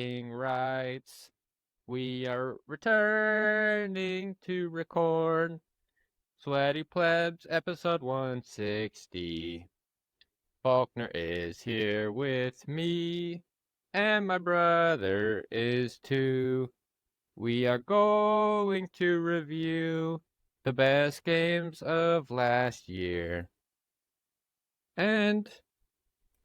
bragging rights. We are returning to record Sweaty Plebs episode 160. Faulkner is here with me, and my brother is too. We are going to review the best games of last year. And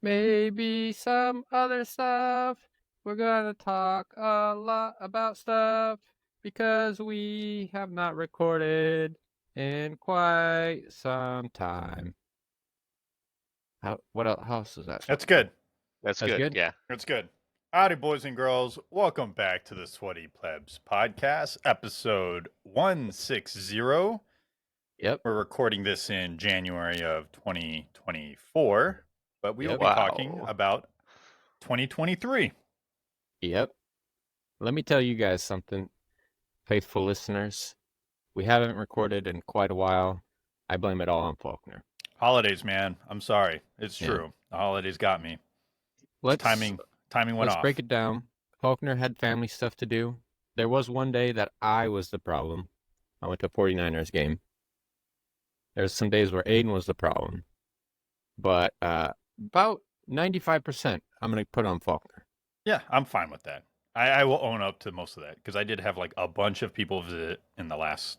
maybe some other stuff. We're gonna talk a lot about stuff because we have not recorded in quite some time. What else is that? That's good. That's That's good. good? Yeah. That's good. Howdy, boys and girls. Welcome back to the Sweaty Plebs podcast, episode 160. Yep. We're recording this in January of 2024, but we will Yep. be talking Wow. about 2023. Yep. Let me tell you guys something, faithful listeners. We haven't recorded in quite a while. I blame it all on Faulkner. Holidays, man. I'm sorry. It's Yeah. true. The holidays got me. Timing went Let's off. break it down. Faulkner had family stuff to do. There was one day that I was the problem. I went to a 49ers game. There's some days where Aiden was the problem. But about 95%, I'm going to put on Faulkner. Yeah, I'm fine with that. I will own up to most of that because I did have like a bunch of people visit in the last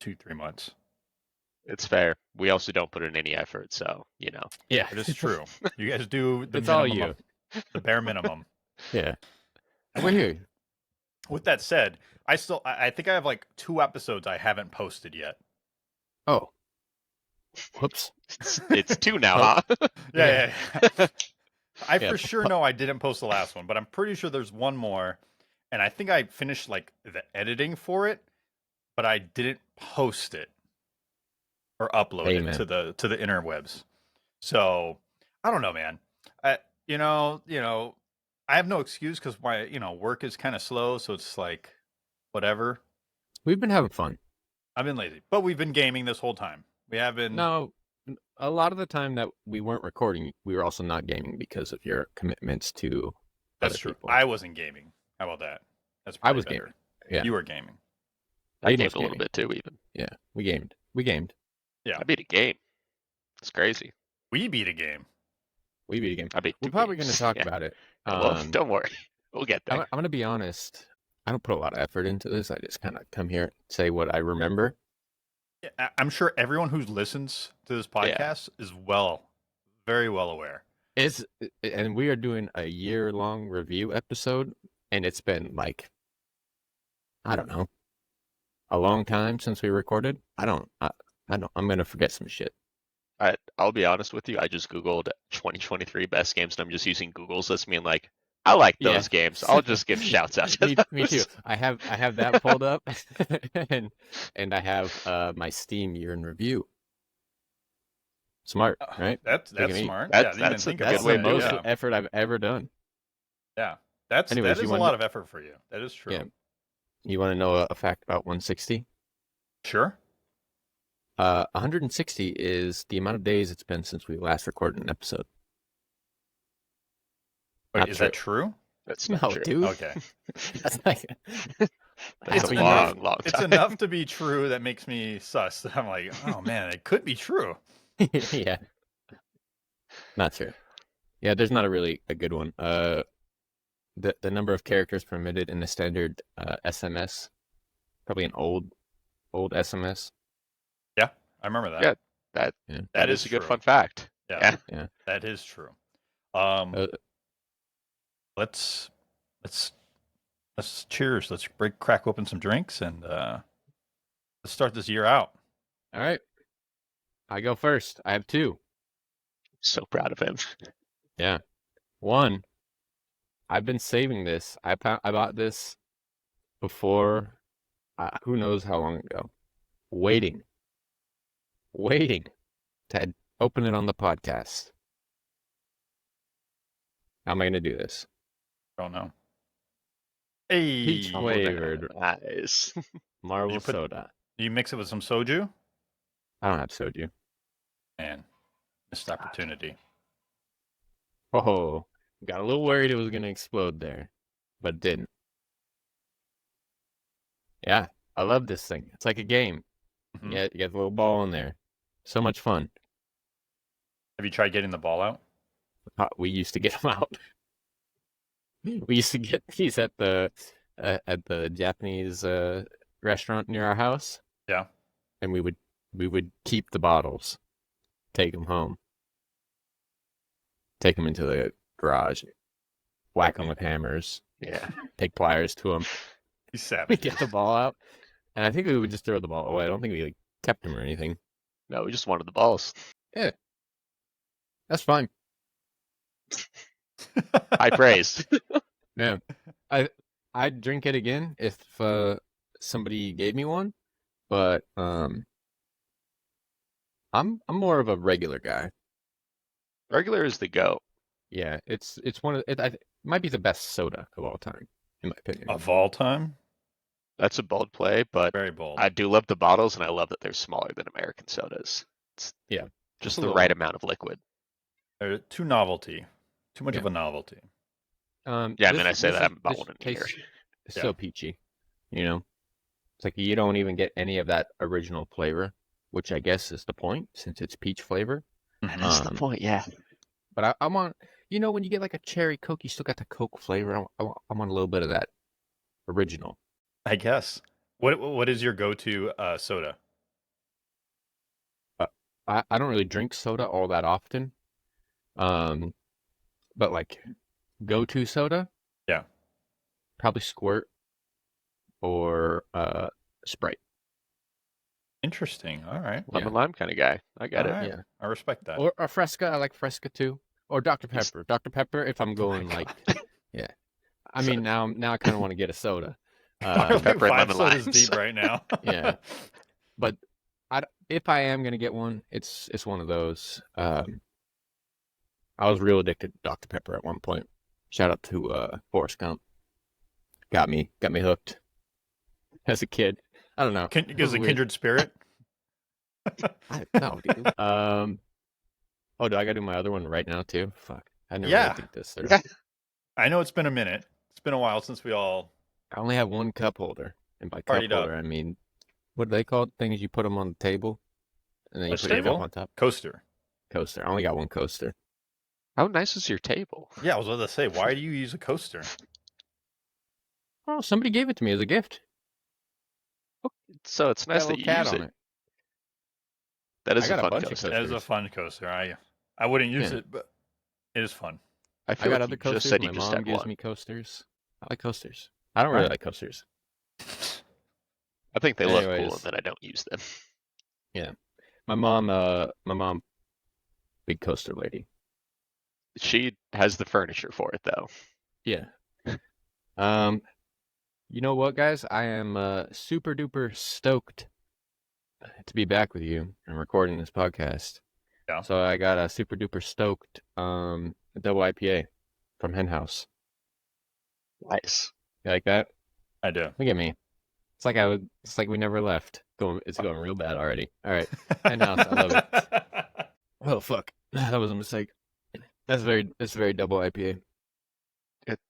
2-3 months. It's fair. We also don't put in any effort, so Yeah. It is true. You guys do the It's all minimum, the bare minimum. Yeah. We're here. With that said, I think I have like 2 episodes I haven't posted yet. Oh. Whoops. it's 2 now, huh? Yeah. I Yeah. for sure know I didn't post the last one, but I'm pretty sure there's one more, and I think I finished like the editing for it, but I didn't post it or upload Amen. it to the interwebs. So I don't know, man. I have no excuse because my work is kind of slow, so it's like whatever. We've been having fun. I've been lazy, but we've been gaming this whole time. We have been. No, a lot of the time that we weren't recording, we were also not gaming because of your commitments to That's other true. people. I wasn't gaming. How about that? That's I was better. gaming. Yeah. You were gaming. I Aiden gamed was a little gaming. bit too, even. Yeah, we gamed. Yeah. I beat a game. It's crazy. We beat a game. We beat a game. I beat We're 2 probably going games. to talk Yeah. about it. Well, don't worry. We'll get there. I'm going to be honest. I don't put a lot of effort into this. I just kind of come here and say what I remember. Yeah, I'm sure everyone who listens to this podcast is very well aware. And we are doing a year-long review episode, and it's been like, I don't know, a long time since we recorded. I'm going to forget some shit. I'll be honest with you. I just Googled 2023 best games, and I'm just using Google's list, being like, I like those games. I'll just give shouts out to me too. I have that pulled up, and I have my Steam year in review. Smart, right? That's Thinking smart. That's didn't even a think good That's about way the to do that. most effort I've ever done. Yeah, that Anyways, is a lot of effort for you. That is true. Yeah. You want to know a fact about 160? Sure. 160 is the amount of days it's been since we last recorded an episode. Wait, Not is true. that true? That's No, not true. dude. Okay. That's like, That's a enough- long time. It's enough to be true that makes me sus. I'm like, oh man, it could be true. yeah. Not true. Yeah, there's not a good one. The number of characters permitted in the standard SMS, probably an old SMS. I remember that. Yeah. That is a good true. fun fact. Yeah. Yeah. That is true. Let's cheers. Let's crack open some drinks and let's start this year out. All right. I go first. I have 2. So proud of him. Yeah. 1, I've been saving this. I bought this before, who knows how long ago. Waiting to open it on the podcast. How am I going to do this? Don't know. Hey, Peach flavored Nice. Marvel You put- soda. do you mix it with some soju? I don't have soju. Man, missed opportunity. Oh, got a little worried it was going to explode there. but it didn't. Yeah, I love this thing. It's like a game. Mhm. Yeah, you get the little ball in there. So much fun. Have you tried getting the ball out? We used to get them out. We used to get these at the Japanese restaurant near our house, Yeah. and we would keep the bottles, take them home, take them into the garage, whack them with hammers, Yeah. take pliers to them. He's We savage. get the ball out, and I think we would just throw the ball away. I don't think we like kept them or anything. No, we just wanted the balls. Yeah, that's fine. High praise. Yeah, I'd drink it again if somebody gave me one, but I'm more of a regular guy. Regular is the go. Yeah, it's one of it might be the best soda of all time, in my opinion. Of all time? That's a bold play, but Very bold. I do love the bottles, and I love that they're smaller than American sodas. It's Yeah, just a the little- right amount of liquid. They're too novelty. Too much Yeah. of a novelty. Yeah, I mean, I say that, I haven't bought one in a year. It's Yeah. so peachy, you know. It's like you don't even get any of that original flavor, which I guess is the point since it's peach flavor. Mhm. That's the Um, point, yeah. But I want, when you get like a cherry Coke, you still got the Coke flavor. I want a little bit of that original. I guess. What is your go-to soda? I don't really drink soda all that often. But like go-to soda, Yeah. probably Squirt or Sprite. Interesting. All right. Lemon lime kind of guy. I got All it. right. Yeah. I respect that. Or Fresca. I like Fresca too. Or Dr. Yes. Pepper. Dr. Pepper if I'm going like, yeah. I mean, now I kind of want to get a soda. We're like Pepper and 5 lemon sodas limes. deep right now. Yeah. But if I am gonna get one, it's one of those. I was real addicted to Dr. Pepper at one point. Shout out to Forrest Gump. Got me hooked as a kid. I don't know. It Is was a weird. kindred spirit? No, dude. Oh, do I gotta do my other one right now too? Fuck. I never Yeah. really think this through. Yeah. I know it's been a minute. It's been a while since we all. I only have one cup holder, and by cup Partied up. holder I mean what do they call it? Things you put them on the table, and then you A put your table? cup on top. Coaster. Coaster. I only got one coaster. How nice is your table? Yeah, I was about to say, why do you use a coaster? Oh, somebody gave it to me as a gift. So it's Got a nice little that you cat use on it. That is I a got a fun bunch of coaster. It is a fun coaster. I wouldn't use Yeah. it, but it is fun. I I feel got like other you coasters. just said My you just mom had gives one. me coasters. I like coasters. I don't really Right. like coasters. I think they look cool, Anyways. and then I don't use them. My mom, big coaster lady. She has the furniture for it, though. Yeah. You know what, guys? I am super duper stoked to be back with you and recording this podcast. Yeah. So I got a super duper stoked double IPA from Hen House. Nice. You like that? I do. Look at me. It's like we never left. It's going real bad already. All right. Hen House, I love it. Oh fuck. That was a mistake. That's very double IPA.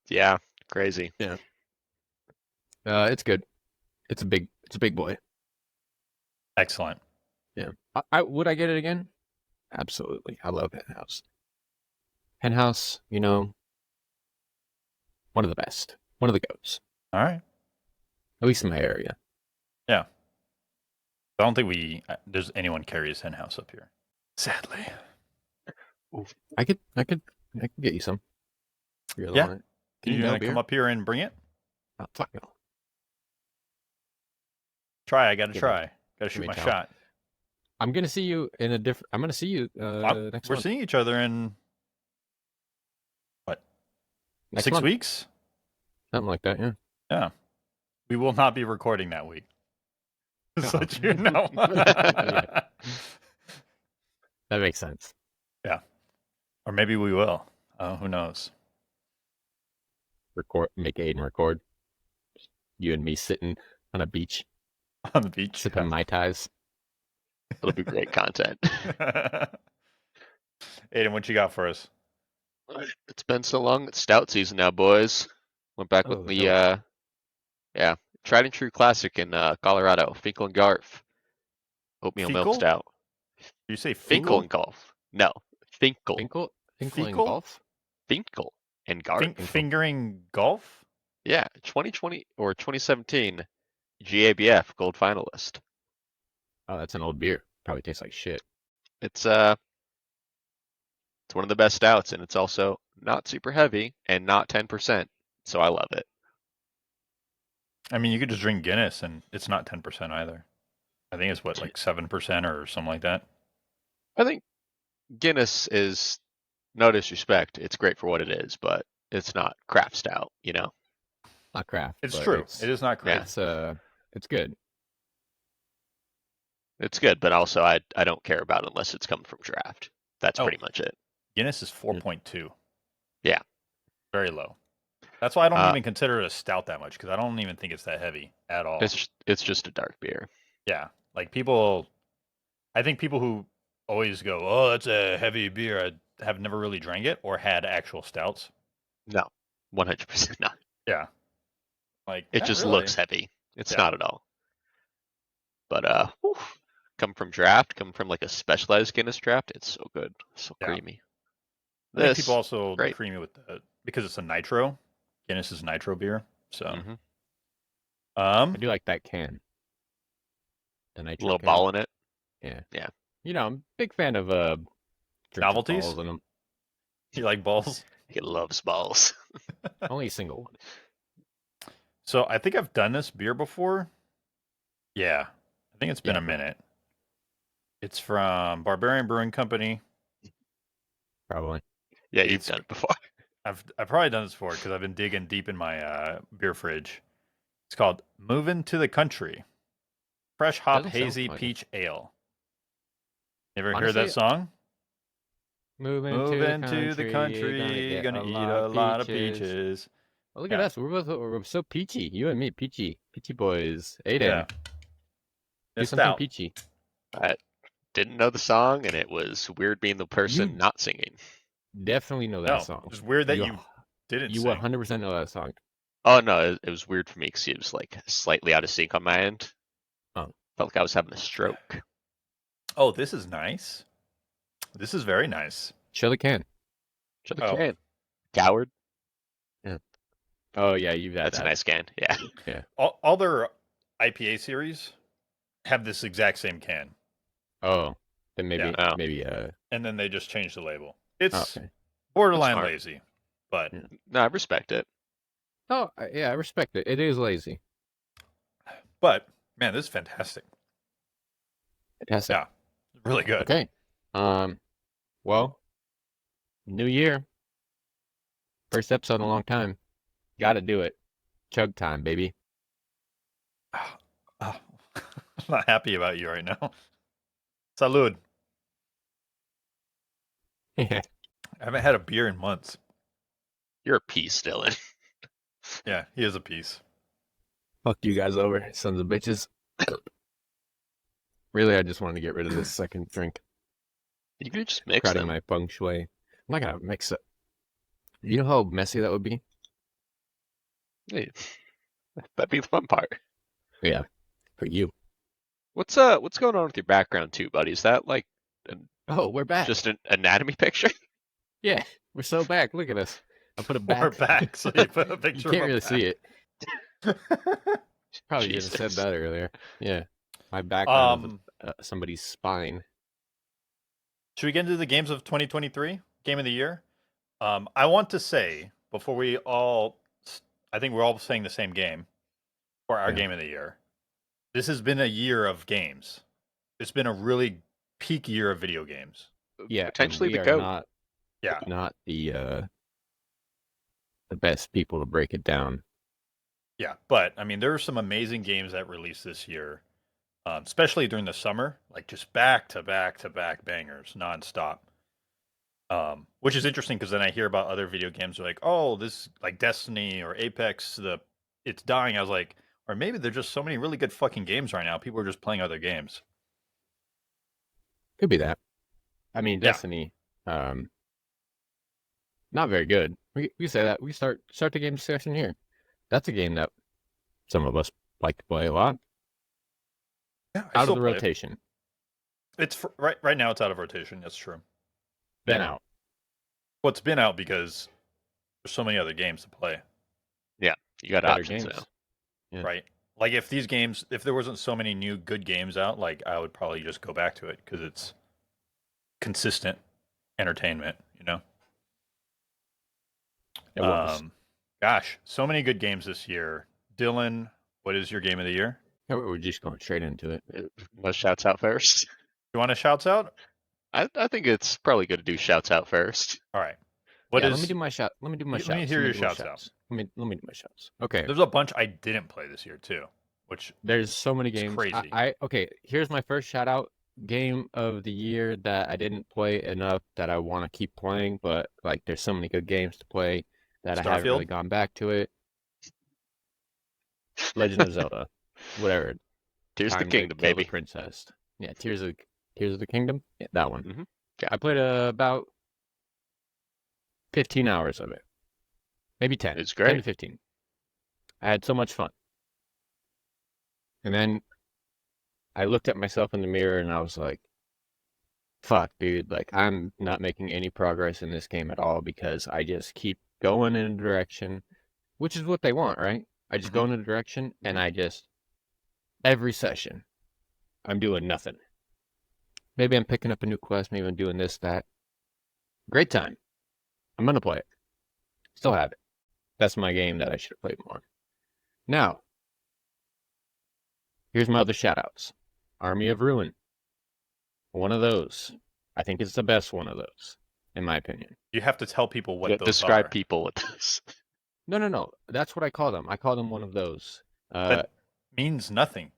Yeah, crazy. It's good. It's a big boy. Excellent. Yeah. Would I get it again? Absolutely. I love Hen House. Hen House, one of the best. One of the goats. All right. At least in my area. I don't think there's anyone carries hen house up here. Sadly. I could get you some. If you really Yeah. want it. Can you no gonna beer? come up here and bring it? Oh, fuck no. Try. I got to Give try. Got to give shoot me my a towel. shot. I'm gonna see you in a different. I'm gonna see you next We're month. seeing each other in what? Next 6 month. weeks? Something like that. Yeah. Yeah. We will not be recording that week. Just Oh. let you know. Yeah. That makes sense. Or maybe we will. Who knows? Make Aiden record. You and me sitting on a beach, On the beach. sipping Mai Tais. It'll be great content. Aiden, what you got for us? It's been so long. It's stout season now, boys. Went back with Oh, the dope. yeah, tried and true classic in Colorado, Finkel and Garf oatmeal milk Fecal? stout. Do you say Finkel Fugal? and Golf. No, Finkel. Finkel, Finkel and Fecal? golf. Finkel and Garf. Finkel. Fingering golf? Yeah, 2020 or 2017 GABF gold finalist. Oh, that's an old beer. Probably tastes like shit. It's one of the best stouts, and it's also not super heavy and not 10%, so I love it. I mean, you could just drink Guinness and it's not 10% either. I think it's what, like 7% or something like that. I think Guinness is, no disrespect, it's great for what it is, but it's not craft stout, you know? Not craft, It's but true. It is not Yeah, craft. it's good. it's good, but also I don't care about it unless it's coming from draft. That's Oh, pretty much it. Guinness is Mm. 4.2. Yeah. Very low. That's why I don't Uh, even consider it a stout that much because I don't even think it's that heavy at all. it's just a dark beer. Yeah. Like people, I think people who always go, oh, that's a heavy beer, I have never really drank it or had actual stouts. No, 100% not. Yeah. Like, It not just really. looks heavy. It's Yeah. not at all. But come from draft, come from like a specialized Guinness draft. It's so good, so Yeah. creamy. I think people This also great. creamy with because it's a nitro. Guinness is nitro beer. So, Mm-hmm. I do like that can. The A nitro little can. ball in it. Yeah. Yeah. You know, I'm a big fan of drinks with novelties. balls in them. You like balls? He loves balls. Only a single one. So I think I've done this beer before. Yeah. I think it's been Yeah, a minute. It's from Barbarian Brewing Company. probably. Yeah, you've It's done it before. I've probably done this before because I've been digging deep in my beer fridge. It's called "Moving to the Country," fresh hop Doesn't sound hazy familiar. peach ale. Ever hear that Honestly, song? moving to the Moving to the country, gonna country, get gonna a eat lot a of lot of peaches. peaches. Oh, look at Yeah, us. We're so peachy. You and me, peachy boys. Aiden, yeah. do Missed something out. peachy. I didn't know the song, and it was weird being the person You not singing. definitely know that No, song. just weird that You you didn't you sing. 100% know that song. Oh no, it was weird for me because it was like slightly out of sync on my end. Oh, Felt like I was having a stroke. Oh, this is nice. This is very nice. chili can. Should Oh, can. Coward. Yeah. Oh yeah, you've had That's a that. nice can. Yeah. Yeah. all their IPA series have this exact same can. Oh, then Yeah, maybe and then they just change the label. oh, It's okay. borderline smart. lazy, but Yeah. No, I respect it. Oh, yeah, I respect it. It is lazy. man, this is fantastic. Fantastic. Yeah, really good. Okay. Well, new year. First episode in a long time. Got to do it. Chug time, baby. I'm not happy about you right now. Salud. Yeah. I haven't had a beer in months. You're a piece, Dylan. Yeah, he is a piece. Fuck you guys over, sons of bitches. Really, I just wanted to get rid of this second drink. You could just mix Crowding them. my feng shui. I'm not gonna mix it. You know how messy that would be? Hey, that'd be the fun part. Yeah. For you. What's going on with your background too, buddy? Is that like Oh, we're back. just an anatomy picture? Yeah, we're so back. Look at us. I put it We're back. back, so you put a You picture can't of really see it. Probably should have said Jesus. that earlier. Yeah. My background is um, somebody's spine. should we get into the games of 2023? Game of the year? I want to say, before we all, I think we're all saying the same game for our Yeah. game of the year. This has been a year of games. It's been a really peak year of video games. Yeah, Potentially and we the are GOAT. Yeah. not the best people to break it down. Yeah, but I mean, there are some amazing games that released this year, especially during the summer, like just back to back to back bangers nonstop. Which is interesting because then I hear about other video games like, oh, this like Destiny or Apex, it's dying. I was like, or maybe there's just so many really good fucking games right now. People are just playing other games. Could be that. I mean, Yeah. Destiny, not very good. We say that. We start the game discussion here. That's a game that some of us like to play a lot. Yeah, I Out of still the play. rotation. It's right now. It's out of rotation. That's true. Been out. Well, it's been out because there's so many other games to play. Yeah, you got Better options games. now. Yeah. Right. Like if there wasn't so many new good games out, like I would probably just go back to it because it's consistent entertainment. It was. Gosh, so many good games this year. Dylan, what is your game of the year? Yeah, we're just going straight into it. Let's shouts out first. You want to shouts out? I think it's probably good to do shouts out first. All right. What Yeah, is? let me do my shot. Let me do my Let me shouts. hear Let me your do my shouts out. shouts. Let me do my shouts. Okay. There's a bunch I didn't play this year too, which There's so many is games. crazy. Okay, here's my first shout out game of the year that I didn't play enough that I want to keep playing, but like there's so many good games to play that I haven't really Starfield? gone back to it. Legend of Zelda, whatever. Tears of the Time to Kingdom, kill the baby. princess. Yeah, Tears of the Kingdom. Yeah, that one. Mm-hmm. I played about 15 hours of it, maybe 10, It's 10 to great. 15. I had so much fun, and then I looked at myself in the mirror and I was like, fuck, dude, like I'm not making any progress in this game at all because I just keep going in a direction, which is what they want, right? I just go in a direction and I just, every session, I'm doing nothing. Maybe I'm picking up a new quest, maybe I'm doing this, that. Great time. I'm gonna play it. Still have it. That's my game that I should have played more. Now, here's my other shoutouts. Army of Ruin. One of those. I think it's the best one of those, in my opinion. You have to tell people what Yeah, those describe are. people with this. No. That's what I call them. I call them one of those. That means nothing.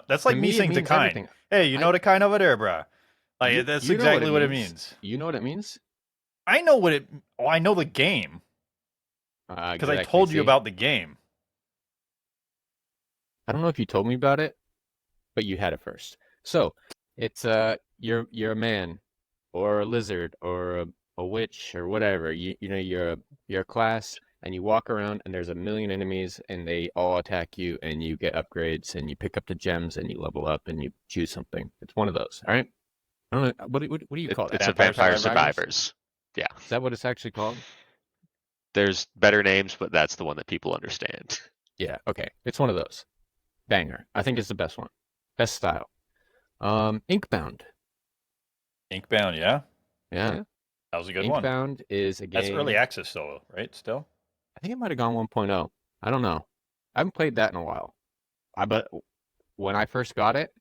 That's To like me me, it saying to means kind. everything. Hey, you know I the kind over there, bruh. Like that's you know what exactly it what it means. means. You know what it means? I know what it. Oh, I know the game because I Exactly. told you See, about the game. I don't know if you told me about it, but you had it first. So it's you're a man or a lizard or a witch or whatever. You know you're a class and you walk around and there's a million enemies and they all attack you and you get upgrades and you pick up the gems and you level up and you choose something. It's one of those. All right. I don't know what do you call that? It's a Vampire Vampire Survivors? Survivors. Yeah, Is that what it's actually called? there's better names, but that's the one that people understand. Yeah. Okay. It's one of those. Banger. I think it's the best one. Best style. Inkbound. Inkbound, yeah, Yeah. that was a good one. Inkbound is a That's early game. access, though, right? Still, I think it might have gone 1.0. I don't know. I haven't played that in a while. But when I first got it,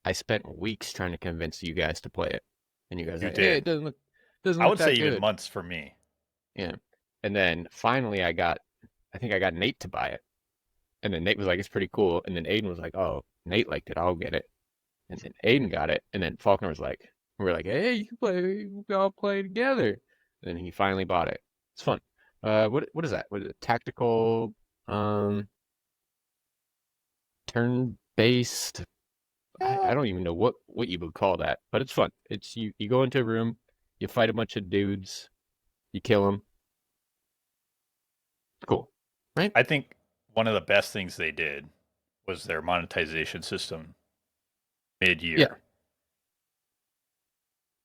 I spent weeks trying to convince you guys to play it, and you guys are you like, "Hey, it did. doesn't I look would say that even good." months for me. Yeah. And then finally, I think I got Nate to buy it, and then Nate was like, "It's pretty cool," and then Aiden was like, "Oh, Nate liked it. I'll get it." And then Aiden got it, and then Faulkner was like, "We are like, hey, you can play. We all play together." And then he finally bought it. It's fun. What is that? What is it? Tactical, um, turn-based. I don't even know what you would call that, but it's fun. It's you go into a room, you fight a bunch of dudes, you kill them. Cool, right? I think one of the best things they did was their monetization system Yeah. mid-year.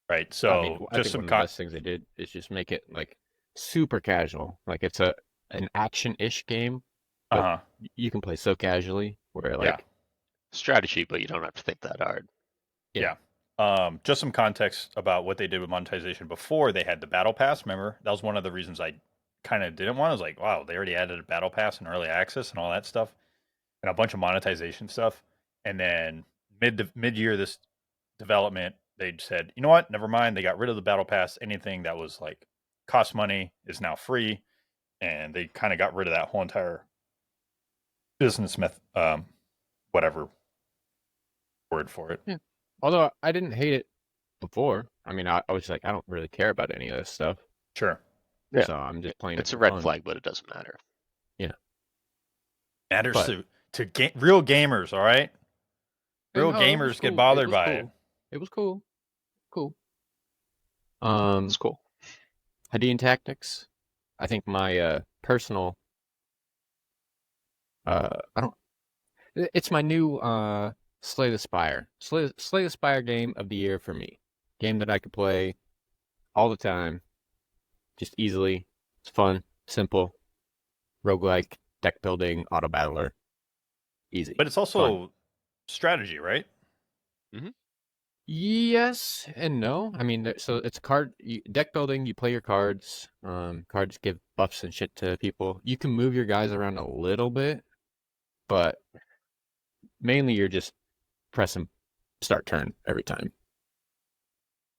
Right. I mean, So I just think some one of the best things they did is just make it like super casual. Like it's an action-ish game, but uh-huh. you can play so casually where Yeah. like Strategy, but you don't have to think that hard. yeah. Just some context about what they did with monetization before they had the battle pass. Remember, that was one of the reasons I kind of didn't want. I was like, wow, they already added a battle pass and early access and all that stuff, and a bunch of monetization stuff. And then mid year, this development, they said, you know what? Never mind. They got rid of the battle pass. Anything that was like cost money is now free, and they kind of got rid of that whole entire business method, whatever word for it. Yeah. Although I didn't hate it before. I mean, I was like, I don't really care about any of this stuff, Sure. Yeah, so I'm just playing it it's a for red fun. flag, but it doesn't matter. Yeah. Matters But real gamers, all right? Real no, it was gamers get cool. bothered by it. It was cool. Cool. It's cool. Hadean Tactics. I think my personal I don't. It's my new Slay the Spire. Slay the Spire game of the year for me. Game that I could play all the time, just easily. It's fun, simple, roguelike, deck building, auto battler, easy. But it's also strategy, right? Yes and no. I mean, so it's deck building. You play your cards. Cards give buffs and shit to people. You can move your guys around a little bit, but mainly you're just pressing start turn every time.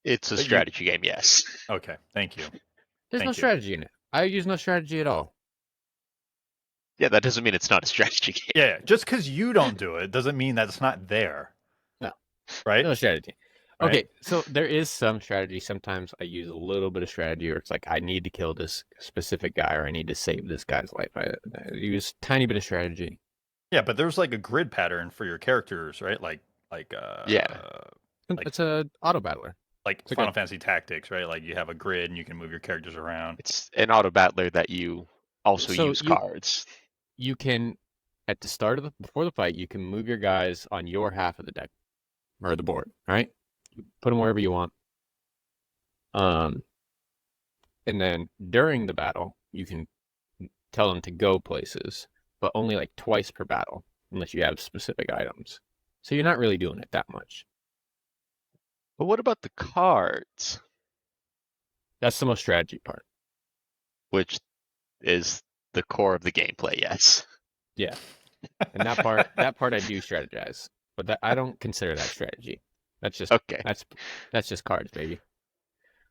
It's a But strategy game, yes. Okay, thank you. There's Thank no you. strategy in it. I use no strategy at all. Yeah, that doesn't mean it's not a strategy game. Yeah, just because you don't do it doesn't mean that it's not there. No. Right? No strategy. Right? Okay, so there is some strategy. Sometimes I use a little bit of strategy, or it's like I need to kill this specific guy, or I need to save this guy's life. I use a tiny bit of strategy. Yeah, but there's like a grid pattern for your characters, right? Yeah. It's a auto battler. Like It's Final Fantasy Tactics, right? Like you have a grid and you can move your characters around. It's an auto battler that you also So use cards. You can, at the start of before the fight, you can move your guys on your half of the deck or the board. All right, put them wherever you want. And then during the battle, you can tell them to go places, but only like twice per battle, unless you have specific items. So you're not really doing it that much. But what about the cards? That's the most strategy part. Which is the core of the gameplay, yes. Yeah, and that part I do strategize, but I don't consider that strategy. That's just Okay. That's just cards, baby.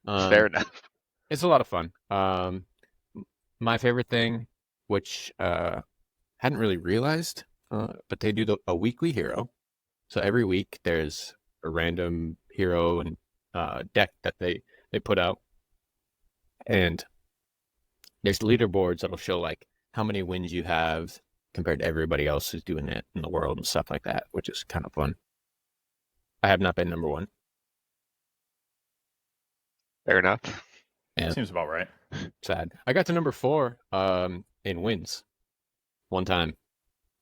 Fair enough. It's a lot of fun. My favorite thing, which hadn't really realized, but they do a weekly hero. So every week there's a random hero and deck that they put out, and there's leaderboards that'll show like how many wins you have compared to everybody else who's doing it in the world and stuff like that, which is kind of fun. I have not been number one. Fair enough. Yeah. Seems about right. Sad. I got to number 4 in wins one time.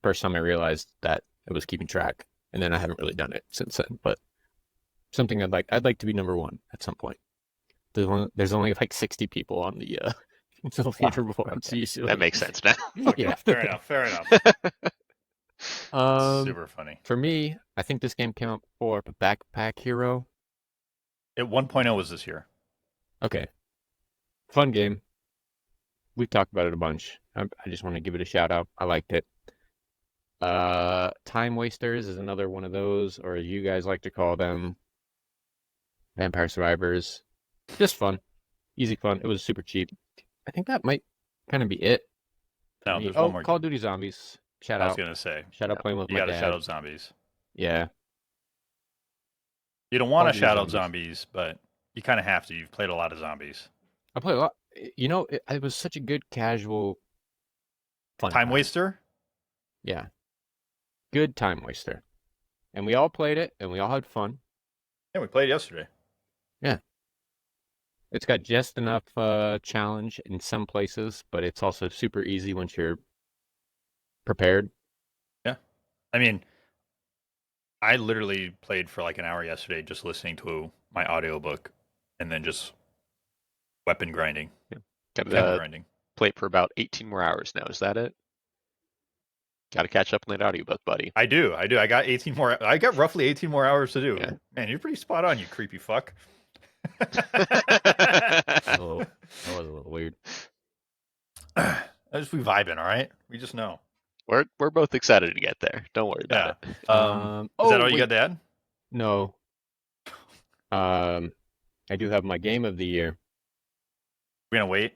First time I realized that I was keeping track, and then I haven't really done it since then. But something I'd like to be number 1 at some point. There's only like 60 people on the leaderboard. Okay. That makes sense now. Okay, Yeah. fair enough. Fair enough. Super funny. For me, I think this game came out before, but Backpack Hero. It 1.0 was this year. Okay. Fun game. We've talked about it a bunch. I just want to give it a shout out. I liked it. Time Wasters is another one of those, or as you guys like to call them, Vampire Survivors. Just fun. Easy fun. It was super cheap. I think that might kind of be it. No, there's one more. Call of Duty Zombies. Shout I was out. gonna say. Shout out playing with You my got to dad. shout out zombies. Yeah. You don't want Call to of Duty shout out Zombies. zombies, but you kind of have to. You've played a lot of zombies. I play a lot. You know, it was such a good casual fun Time waster? Yeah. Good time waster. And we all played it, and we all had fun. Yeah, we played yesterday. It's got just enough challenge in some places, but it's also super easy once you're prepared. Yeah. I mean, I literally played for like an hour yesterday just listening to my audiobook and then just weapon grinding. Got Weapon to grinding. play for about 18 more hours now. Is that it? Got to catch up on that audiobook, buddy. I do. I got 18 more. I got roughly 18 more hours to do. Yeah. Man, you're pretty spot on, you creepy fuck. That was a little weird. I just be vibing, all right? We just know. We're both excited to get there. Don't worry about it. Is that all you wait. got to add? No. I do have my game of the year. We're gonna wait.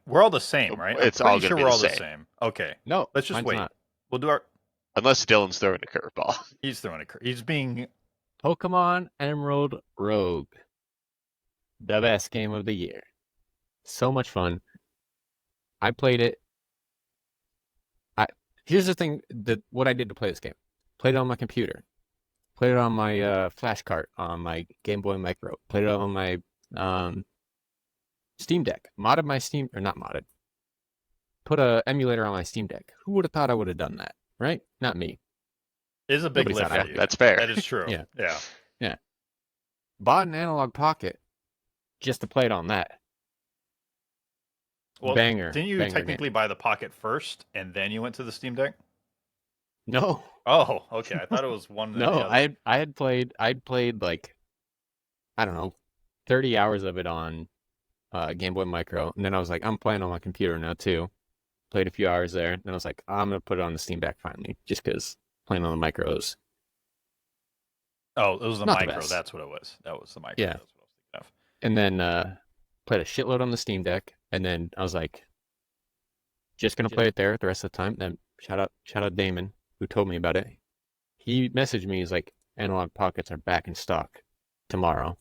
We're all the same, right? It's I'm all pretty gonna sure be we're the all the same. same. Okay, No, let's just mine's wait. not. We'll do our. Unless Dylan's throwing a curveball. He's throwing a. He's being. Pokemon Emerald Rogue. The best game of the year. So much fun. I played it. Here's the thing what I did to play this game. Played it on my computer. Played it on my flash cart on my Game Boy Micro. Played it on my Steam Deck. Modded my Steam, or not modded. put a emulator on my Steam Deck. Who would have thought I would have done that? Right? Not me. It is a big Nobody lift thought I for Yeah, you. that's fair. That is true. Yeah. Yeah. Yeah. Bought an Analog Pocket just to play it on that. Well, Banger. didn't you banger technically game. buy the Pocket first and then you went to the Steam Deck? No. Oh, okay. I thought it was one or the No, other. I'd played like, I don't know, 30 hours of it on Game Boy Micro, and then I was like, I'm playing on my computer now too. Played a few hours there, and then I was like, I'm gonna put it on the Steam Deck finally, just because playing on the micros. Oh, it was the Not the Micro. best. That's what it was. That was the Micro. Yeah. That's what I was thinking of. And then played a shitload on the Steam Deck, and then I was like, just gonna play it there the rest of the time. Then shout out Damon, who told me about it. He messaged me. He's like, Analog Pockets are back in stock tomorrow,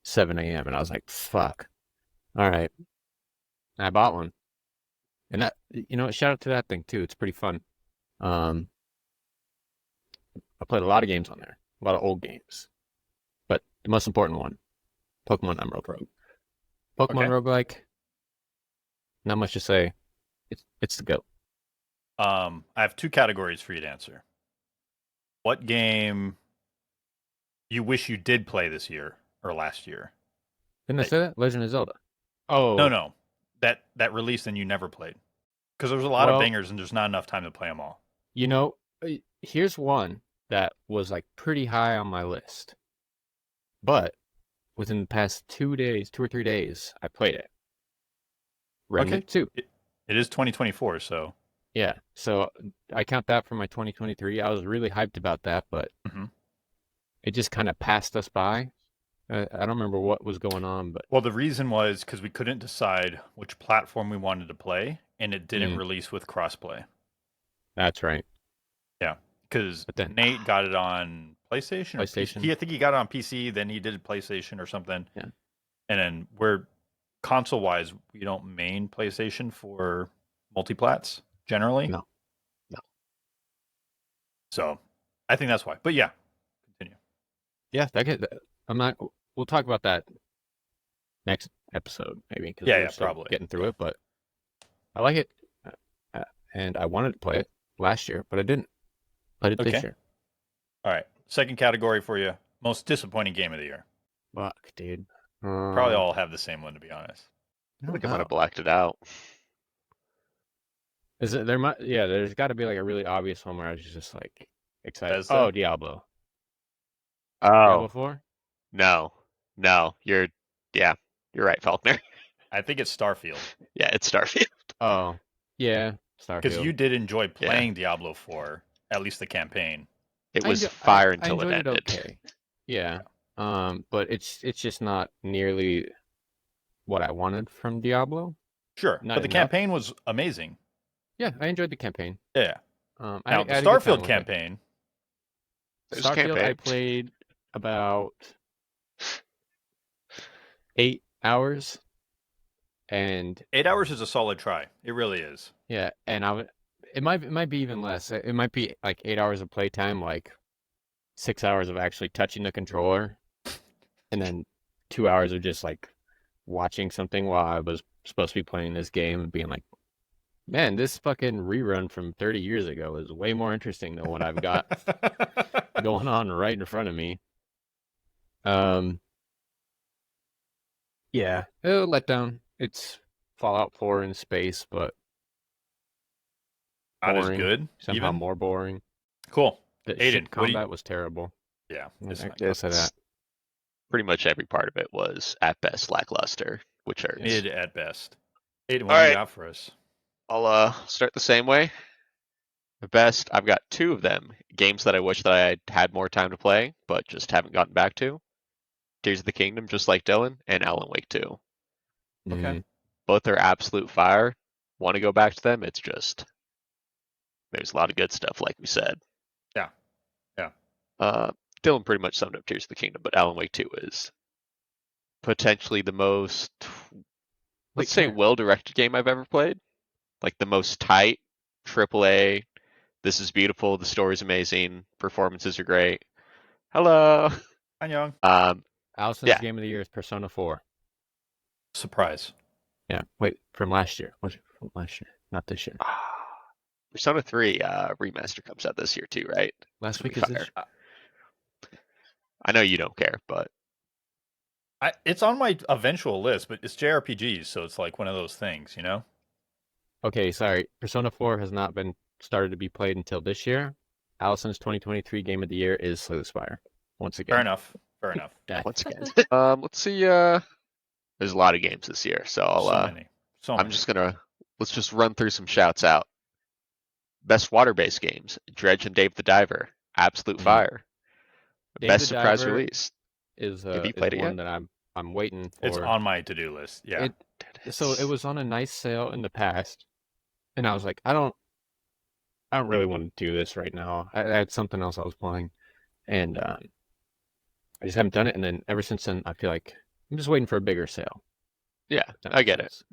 7 a.m. And I was like, fuck. All right. And I bought one. And that, shout out to that thing too. It's pretty fun. I played a lot of games on there, a lot of old games. But the most important one, Pokemon Emerald Rogue. Pokemon Okay. Roguelike, not much to say. It's the GOAT. I have two categories for you to answer. What game you wish you did play this year or last year? Didn't I say that? Legend of Zelda. Oh. No. That released and you never played. Because there's a lot of Well, bangers and there's not enough time to play them all. Here's one that was like pretty high on my list. But within the past 2 or 3 days, I played it. Remnant 2. It is 2024, so. Yeah, so I count that for my 2023. I was really hyped about that, but Mhm. it just kind of passed us by. I don't remember what was going on, but Well, the reason was because we couldn't decide which platform we wanted to play, and it didn't release with crossplay. that's right. Yeah, because But then Nate got it on PlayStation. Or PlayStation. PC. I think he got it on PC, then he did PlayStation or something. Yeah. And then we're console-wise, we don't main PlayStation for multiplats generally. No. So I think that's why. But yeah, continue. Yeah, I'm not. We'll talk about that next episode, maybe, because Yeah, we're yeah, still probably. getting through it. But I like it, and I wanted to play it last year, but I didn't. Played it this Okay. year. All right. Second category for you: most disappointing game of the year. Fuck, dude. Probably all have the same one, to be honest. I think I might have blacked it out. Is it there? Yeah, there's got to be like a really obvious one where I was just like excited. Bethesda? Oh, Diablo. Oh, Diablo 4. no. You're right, Faulkner. I think it's Starfield. Yeah, it's Starfield. Oh, yeah, Because Starfield. you did enjoy playing Diablo 4, at least the campaign. It was fire until I it enjoyed ended. it okay. Yeah. But it's just not nearly what I wanted from Diablo. Sure, Not but the enough. campaign was amazing. Yeah, I enjoyed the campaign. Yeah. I Now, had the a good time Starfield with it. campaign, There's a Starfield, I campaign. played about 8 hours, and 8 hours is a solid try. It really is. yeah, and it might be even less. It might be like 8 hours of playtime, like 6 hours of actually touching the controller, and then 2 hours of just like watching something while I was supposed to be playing this game and being like, man, this fucking rerun from 30 years ago is way more interesting than what I've got going on right in front of me. Yeah, a letdown. It's Fallout 4 in space, but Not as boring. good, Somehow even. more boring. Cool. The Aiden, ship what do you- combat was terrible. Yeah. I It's not will say that. Pretty much every part of it was at best lackluster, which hurts. mid at best. Aiden, what All do you right. got for us? I'll start the same way. The best, I've got two of them. Games that I wish that I had had more time to play, but just haven't gotten back to. Tears of the Kingdom, just like Dylan, and Alan Wake 2. Okay. Mm, Both are absolute fire. Want to go back to them? It's just there's a lot of good stuff, like we said. Yeah. Dylan pretty much summed up Tears of the Kingdom, but Alan Wake 2 is potentially the most, let's say, Care. well-directed game I've ever played. Like the most tight AAA. This is beautiful. The story's amazing. Performances are great. Hello. Hi, Young. Allison's Yeah. game of the year is Persona 4. Surprise. Yeah, wait, from last year. Was it from last year? not this year. Persona 3 remaster comes out this year too, right? It's Last gonna week be is fire. this. I know you don't care, but It's on my eventual list, but it's JRPGs, so it's like one of those things, you know? Okay, sorry. Persona 4 has not been started to be played until this year. Allison's 2023 Game of the Year is Slay the Spire. Once Fair again. enough. Fair enough. Yeah. once again, let's see. There's a lot of games this year, so So many. So I'm many. just gonna let's just run through some shouts out. Best water-based games: Dredge and Dave the Diver, absolute Mm. fire. Dave the Best surprise Diver release. is Have you is played it one yet? that I'm waiting It's for. on my to-do list. Yeah. It so it was on a nice sale in the past, and I was like, I don't really want to do this right now. I had something else I was playing, and I just haven't done it. And then ever since then, I feel like I'm just waiting for a bigger sale. Yeah, If that I makes get it. sense.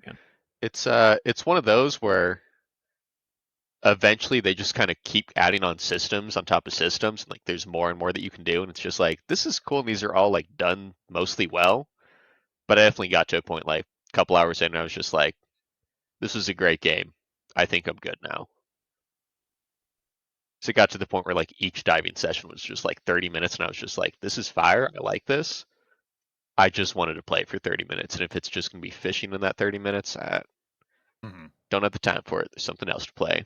Yeah. It's one of those where eventually they just kind of keep adding on systems on top of systems, and like there's more and more that you can do, and it's just like this is cool, and these are all like done mostly well. But I definitely got to a point like a couple hours in, and I was just like, this is a great game. I think I'm good now. So it got to the point where like each diving session was just like 30 minutes, and I was just like, this is fire. I like this. I just wanted to play it for 30 minutes, and if it's just gonna be fishing in that 30 minutes, I Mhm. don't have the time for it. There's something else to play.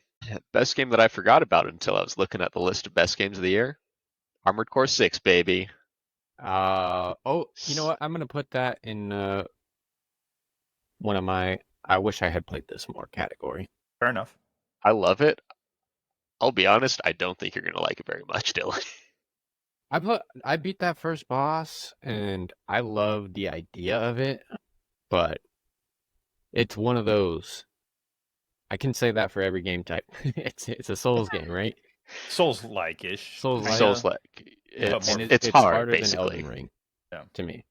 Best game that I forgot about until I was looking at the list of best games of the year: Armored Core 6, baby. You know what? I'm gonna put that in one of my I wish I had played this more category. Fair enough. I love it. I'll be honest, I don't think you're gonna like it very much, Dylan. I beat that first boss and I love the idea of it, but it's one of those. I can say that for every game type. It's a Souls game, right? Souls-like-ish. Souls like, Souls Kinda, like but it's more. and it's it's hard, harder than basically. Elden Ring Yeah. to me.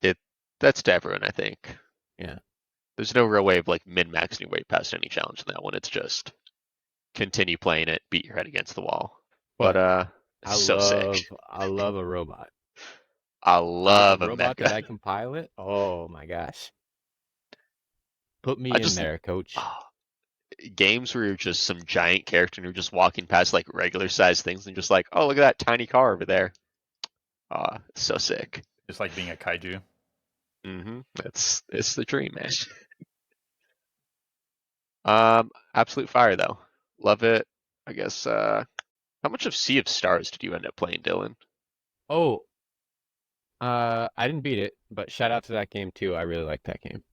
It that's to everyone, I think. Yeah. There's no real way of like min-maxing your way past any challenge in that one. It's just continue playing it, beat your head against the wall. But But so sick. I love a robot. I A love a robot that mecha. I can pilot. Oh my gosh. Put I me in just there, coach. ah, games where you're just some giant character and you're just walking past like regular sized things and just like, oh, look at that tiny car over there. Ah, so sick. Just like being a kaiju. It's the dream, man. Absolute fire though. Love it. I guess. How much of Sea of Stars did you end up playing, Dylan? Oh, I didn't beat it, but shout out to that game too. I really like that game.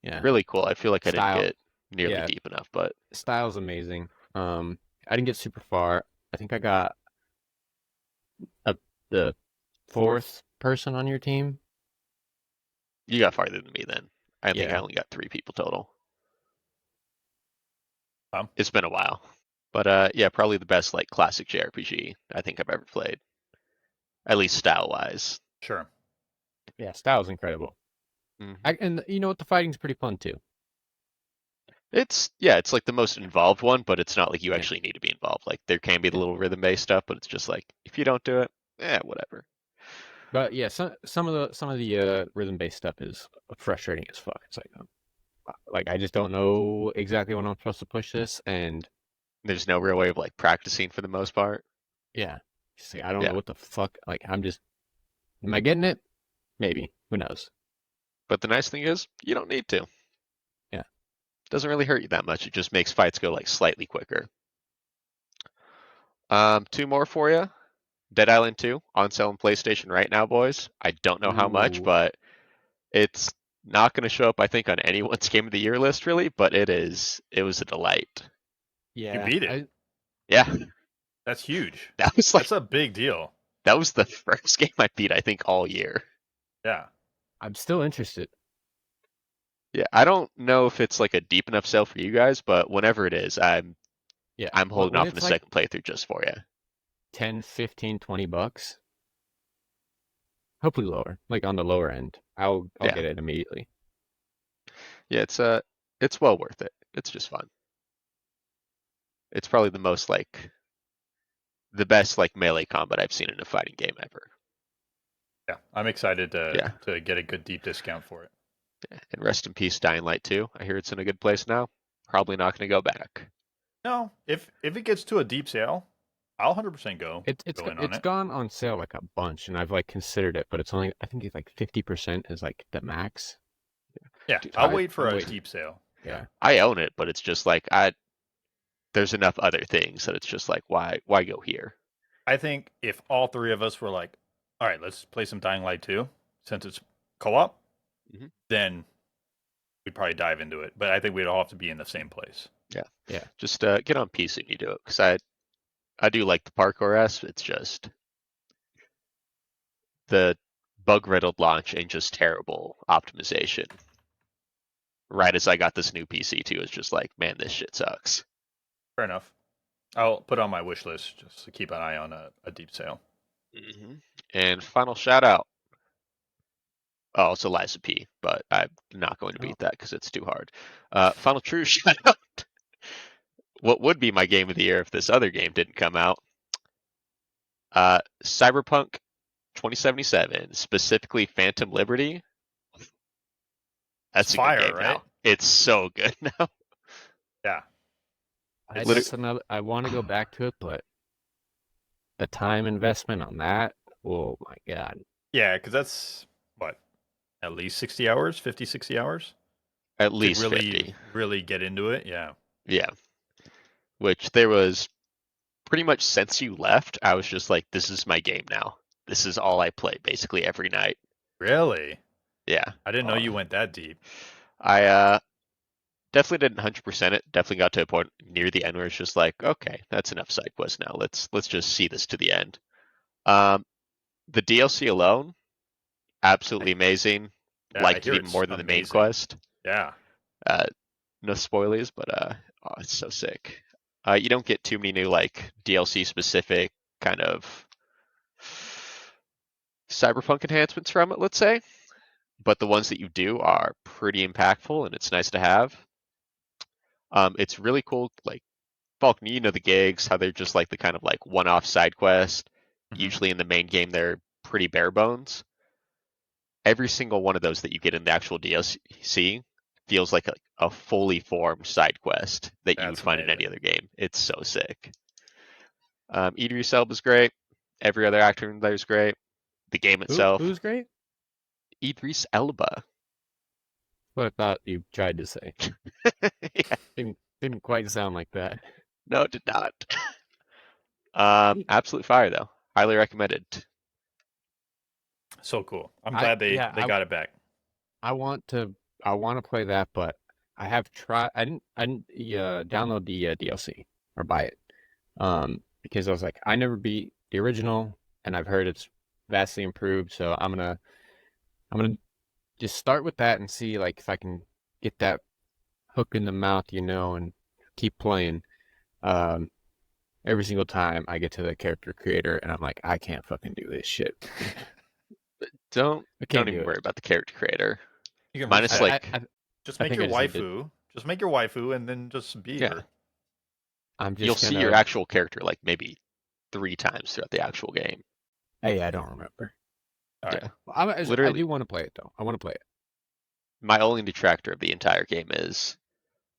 Yeah. Really cool. I feel like I didn't Style. get nearly Yeah, deep enough, but style's amazing. I didn't get super far. I think I got a, the fourth person on your team. you got farther than me then. I think I Yeah. only got 3 people total. Um, It's been a while. But yeah, probably the best like classic JRPG I think I've ever played. At least style wise. sure. Yeah, style's incredible. And you know what? The fighting's pretty fun too. It's like the most involved one, but it's not like you Yeah. actually need to be involved. Like there can be the Yeah. little rhythm based stuff, but it's just like if you don't do it, whatever. But yeah, some of the rhythm based stuff is frustrating as fuck. It's like I just don't know exactly when I'm supposed to push this, and There's no real way of like practicing for the most part. yeah, just like, I don't know Yeah. what the fuck. Like am I getting it? Maybe. Who knows? But the nice thing is you don't need to. Yeah. Doesn't really hurt you that much. It just makes fights go like slightly quicker. 2 more for you. Dead Island 2 on sale on PlayStation right now, boys. I don't know how much, Ooh, but it's not going to show up, I think, on anyone's Game of the Year list, really. But it was a delight. You yeah. beat it. Yeah, That's huge. that was like That's a big deal. that was the first game I beat, I think, all year. Yeah. I'm still interested. Yeah, I don't know if it's like a deep enough sale for you guys, but whenever it is, Yeah. I'm holding When off on the it's like second playthrough just for you. 10, 15, $20, hopefully lower, like on the lower end, I'll Yeah, get it immediately. yeah, it's well worth it. It's just fun. It's probably the best like melee combat I've seen in a fighting game ever. Yeah. I'm excited Yeah, to get a good deep discount for it. and rest in peace, Dying Light 2. I hear it's in a good place now. probably not going to go back. No, if it gets to a deep sale, I'll 100% go go in on It's it. gone on sale like a bunch, and I've like considered it, but it's only I think it's like 50% is like the max. Yeah, Dude, I'll wait for I'm a waiting. deep sale. Yeah. I own it, but it's just like there's enough other things that it's just like why go here? I think if all three of us were like, all right, let's play some Dying Light 2, since it's co-op, Mhm. then we'd probably dive into it. But I think we'd all have to be in the same place. Yeah. Yeah. Just get on PC and you do it because I do like the parkour s. It's just the bug riddled launch and just terrible optimization. Right as I got this new PC too, it's just like, man, this shit sucks. Fair enough. I'll put on my wish list just to keep an eye on a deep sale. And final shout out. Oh, it's Eliza P, but I'm not going to beat that because it's too hard. Final true shout out. What would be my game of the year if this other game didn't come out? Cyberpunk 2077, specifically Phantom Liberty. That's It's a good fire, game right? now. It's so good now. Yeah. That's another. I want to go back to it, but the time investment on that. Oh my god. Yeah, because that's what, at least 60 hours, 50, 60 hours At to least really, 50. really get into it. Yeah. Yeah. Which there was pretty much since you left, I was just like, this is my game now. This is all I play basically every night. Really? Yeah. I didn't know you went that deep. I definitely didn't 100% it. Definitely got to a point near the end where it's just like, okay, that's enough side quest now. Let's just see this to the end. The DLC alone, absolutely amazing. Yeah, I Liked it hear even it's more than the main amazing. quest. Yeah. Uh, no spoilers, but oh, it's so sick. You don't get too many new like DLC specific kind of cyberpunk enhancements from it, let's say. But the ones that you do are pretty impactful, and it's nice to have. It's really cool. Like Falcon, you know the gigs, how they're just like the kind of like one-off side quest. Mhm. Usually in the main game, they're pretty bare bones. Every single one of those that you get in the actual DLC feels like a fully formed side quest that you would That's find in any amazing. other game. It's so sick. Idris Elba's great. Every other actor in there is great. The game itself, Who's great? Idris Elba. What I thought you tried to say. Yeah, Didn't quite sound like that. no, it did not. Absolute fire though. Highly recommended. So cool. I'm glad they got it back. I want to I want to play that, but I have tried. I didn't download the DLC or buy it. Because I was like, I never beat the original, and I've heard it's vastly improved. So I'm gonna just start with that and see like if I can get that hook in the mouth, and keep playing. Um, every single time I get to the character creator, and I'm like, I can't fucking do this shit. Don't I don't can't do even it. worry about the character creator. You can Minus reset. like Just I make think I your just need to. waifu. Just make your waifu and then just be yeah, her. I'm you'll just see your gonna. actual character like maybe 3 times throughout the actual game. Hey, I don't remember. All right. Yeah, I literally. do want to play it though. I want to play it. My only detractor of the entire game is,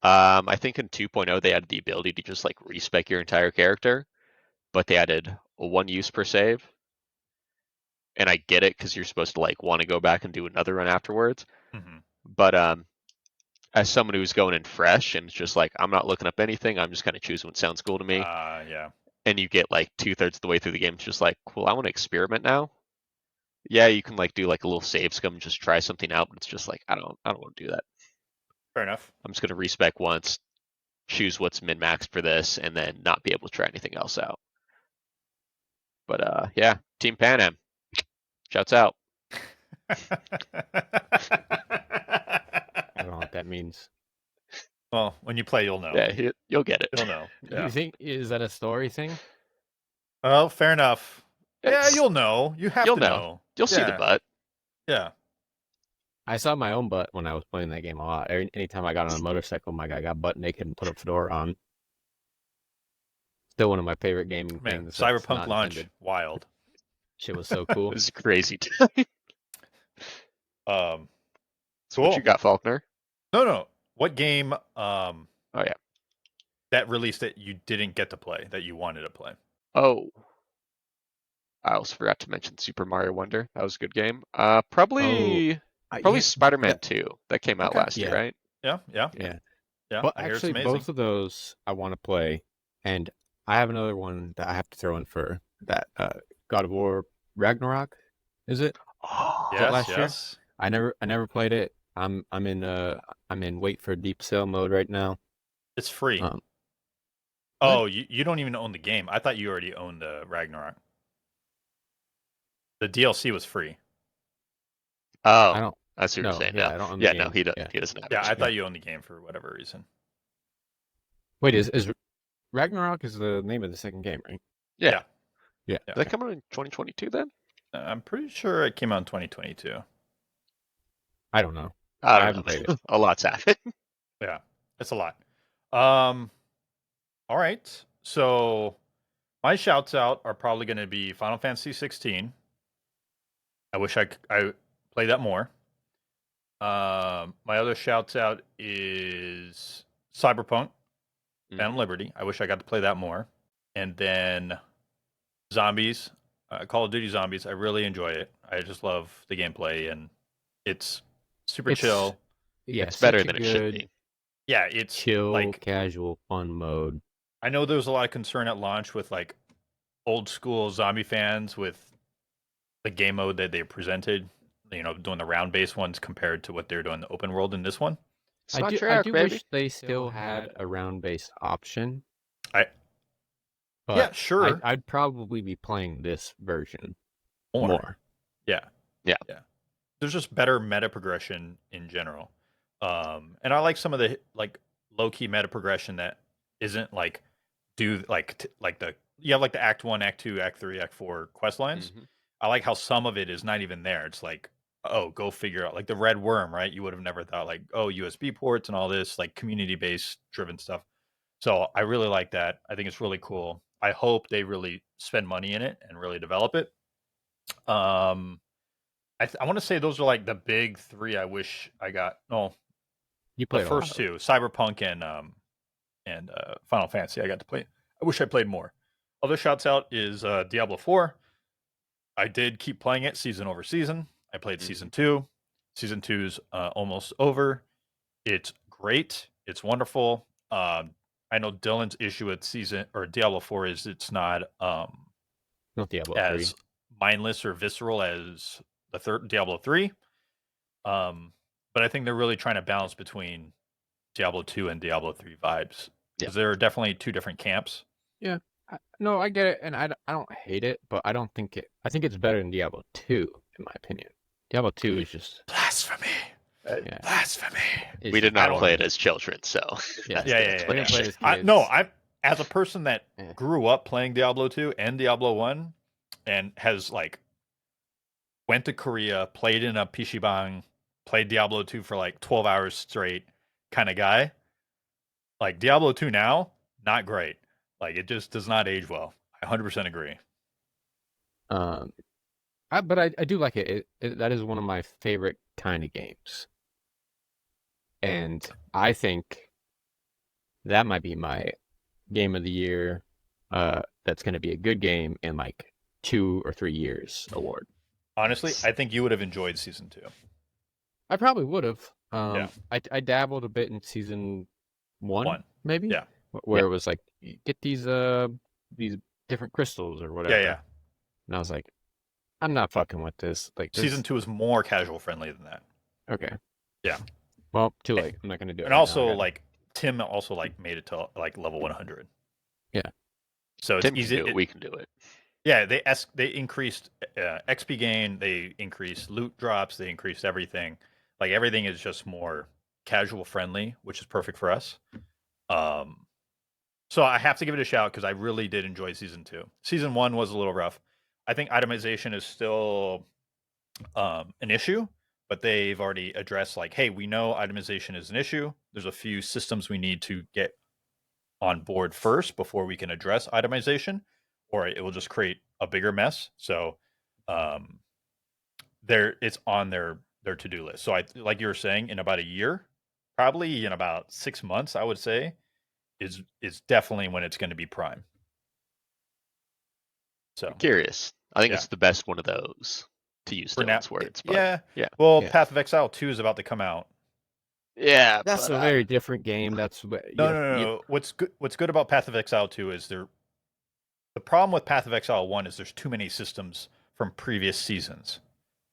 I think in 2.0 they added the ability to just like respec your entire character, but they added a one use per save. And I get it because you're supposed to like want to go back and do another run afterwards. Mm-hmm. But as someone who's going in fresh and it's just like I'm not looking up anything, I'm just kind of choosing what sounds cool to me. Yeah. And you get like 2/3 of the way through the game, it's just like, cool, I want to experiment now. Yeah, you can like do like a little save scum and just try something out, but it's just like I don't want to do that. Fair enough. I'm just gonna respec once, choose what's min maxed for this, and then not be able to try anything else out. But yeah, Team Pan Am, shouts out. I don't know what that means. Well, when you play, you'll know. Yeah, you'll get it. You'll know. Yeah. You think is that a story thing? Oh, fair enough. Yeah, It's, you'll know. You have you'll to know. know. You'll see the Yeah. butt. Yeah. I saw my own butt when I was playing that game a lot. Anytime I got on a motorcycle, my guy got butt naked and put a fedora on. Still one of my favorite gaming Man, things. That's Cyberpunk not launch, intended. wild. Shit was so It cool. was crazy. Um, So what cool. you got, Faulkner? No. What game? Oh yeah. That release that you didn't get to play, that you wanted to play. Oh, I also forgot to mention Super Mario Wonder. That was a good game. Probably Yeah, Spider-Man 2 that came out Okay. last year, Yeah. right? Yeah. yeah. Yeah. Well, I hear it's actually, amazing. both of those I want to play, and I have another one that I have to throw in for that. God of War Ragnarok, is it? Oh, Was that Yes. last year? Yes. I never played it. I'm in wait for deep sale mode right now. It's free. What? Oh, you don't even own the game. I thought you already owned the Ragnarok. The DLC was free. I oh, don't. I see what you're No, saying yeah, now. I don't own the Yeah, no, game. Yeah, he doesn't have Yeah, it. I yeah. thought you owned the game for whatever reason. Wait, is Ragnarok is the name of the second game, right? Yeah. Yeah. Yeah. Yeah. Did that come out in 2022 then? I'm pretty sure it came out in 2022. I don't know. I I don't haven't played know. it. A lot's happened. Yeah, it's a lot. Um, all right. So my shouts out are probably going to be Final Fantasy 16. I wish I played that more. My other shouts out is Cyberpunk, Phantom Liberty. I wish I got to play that more. And then Zombies, Call of Duty Zombies. I really enjoy it. I just love the gameplay and it's super It's chill. yeah, It's better such a than it should good be. Yeah, it's chill, like casual, fun mode. I know there was a lot of concern at launch with like old school zombie fans with the game mode that they presented, doing the round based ones compared to what they're doing the open world in this one. It's I not do I Treyarch, do baby. wish they still had a round based option, I Yeah, but sure. I'd probably be playing this version More. more. Yeah. Yeah. Yeah. There's just better meta progression in general. And I like some of the like low key meta progression that isn't like do like the you have like the Act 1, Act 2, Act 3, Act 4 quest lines. Mhm. I like how some of it is not even there. It's like, oh, go figure out like the red worm, right? You would have never thought like, oh, USB ports and all this like community based driven stuff. So I really like that. I think it's really cool. I hope they really spend money in it and really develop it. Um, I want to say those are like the big three. I wish I got. No, You the played a lot first of two, Cyberpunk and Final Fantasy. I got to play. I wish I played more. Other shouts out is Diablo 4. I did keep playing it season over season. I played season 2. Season 2's almost over. It's great. It's wonderful. I know Dylan's issue with season or Diablo 4 is it's not not Diablo 3. as mindless or visceral as the third Diablo 3. But I think they're really trying to balance between Diablo 2 and Diablo 3 vibes Yeah. because there are definitely two different camps. Yeah. No, I get it, and I don't hate it, but I don't think it. I think it's better than Diablo 2, in my opinion. Diablo 2 is just Blasphemy. yeah. Blasphemy. It's We did just not play it as children, so Yeah. that's Yeah, the yeah, yeah, We didn't play explanation. it as kids. No, I as a person that Yeah. grew up playing Diablo 2 and Diablo 1 and has like went to Korea, played in a PCbang, played Diablo 2 for like 12 hours straight kind of guy. Like Diablo 2 now, not great. Like it just does not age well. I 100% agree. Um, but I do like it. That is one of my favorite kind of games, and I think that might be my game of the year. That's going to be a good game in like 2 or 3 years award. Honestly, I think you would have enjoyed season 2. I probably would have. Yeah. I dabbled a bit in season 1, One. maybe. Yeah. Where Yeah. it was like get these different crystals or whatever. Yeah, yeah. And I was like, I'm not fucking with this. Like Season 2 is more casual friendly than that. Okay. Yeah. Well, too late. I'm not gonna do it. And right also now. I gotta- like Tim also like made it to like level 100. Yeah. So it's Tim can easy. do it. We can do it. Yeah, they increased XP gain, they increased loot drops, they increased everything. Like everything is just more casual friendly, which is perfect for us. So I have to give it a shout because I really did enjoy season 2. Season 1 was a little rough. I think itemization is still an issue, but they've already addressed like, hey, we know itemization is an issue. There's a few systems we need to get on board first before we can address itemization, or it will just create a bigger mess. So it's on their to-do list. So I like you were saying, in about a year, probably in about 6 months, I would say, is definitely when it's going to be prime. So I'm curious. I think yeah. it's the best one of those, to use For now, Dylan's words, but yeah. yeah. Well, Yeah. Path of Exile 2 is about to come out. Yeah, That's but a very different game. That's No, no, no, no. What's good about Path of Exile 2 is the problem with Path of Exile 1 is there's too many systems from previous seasons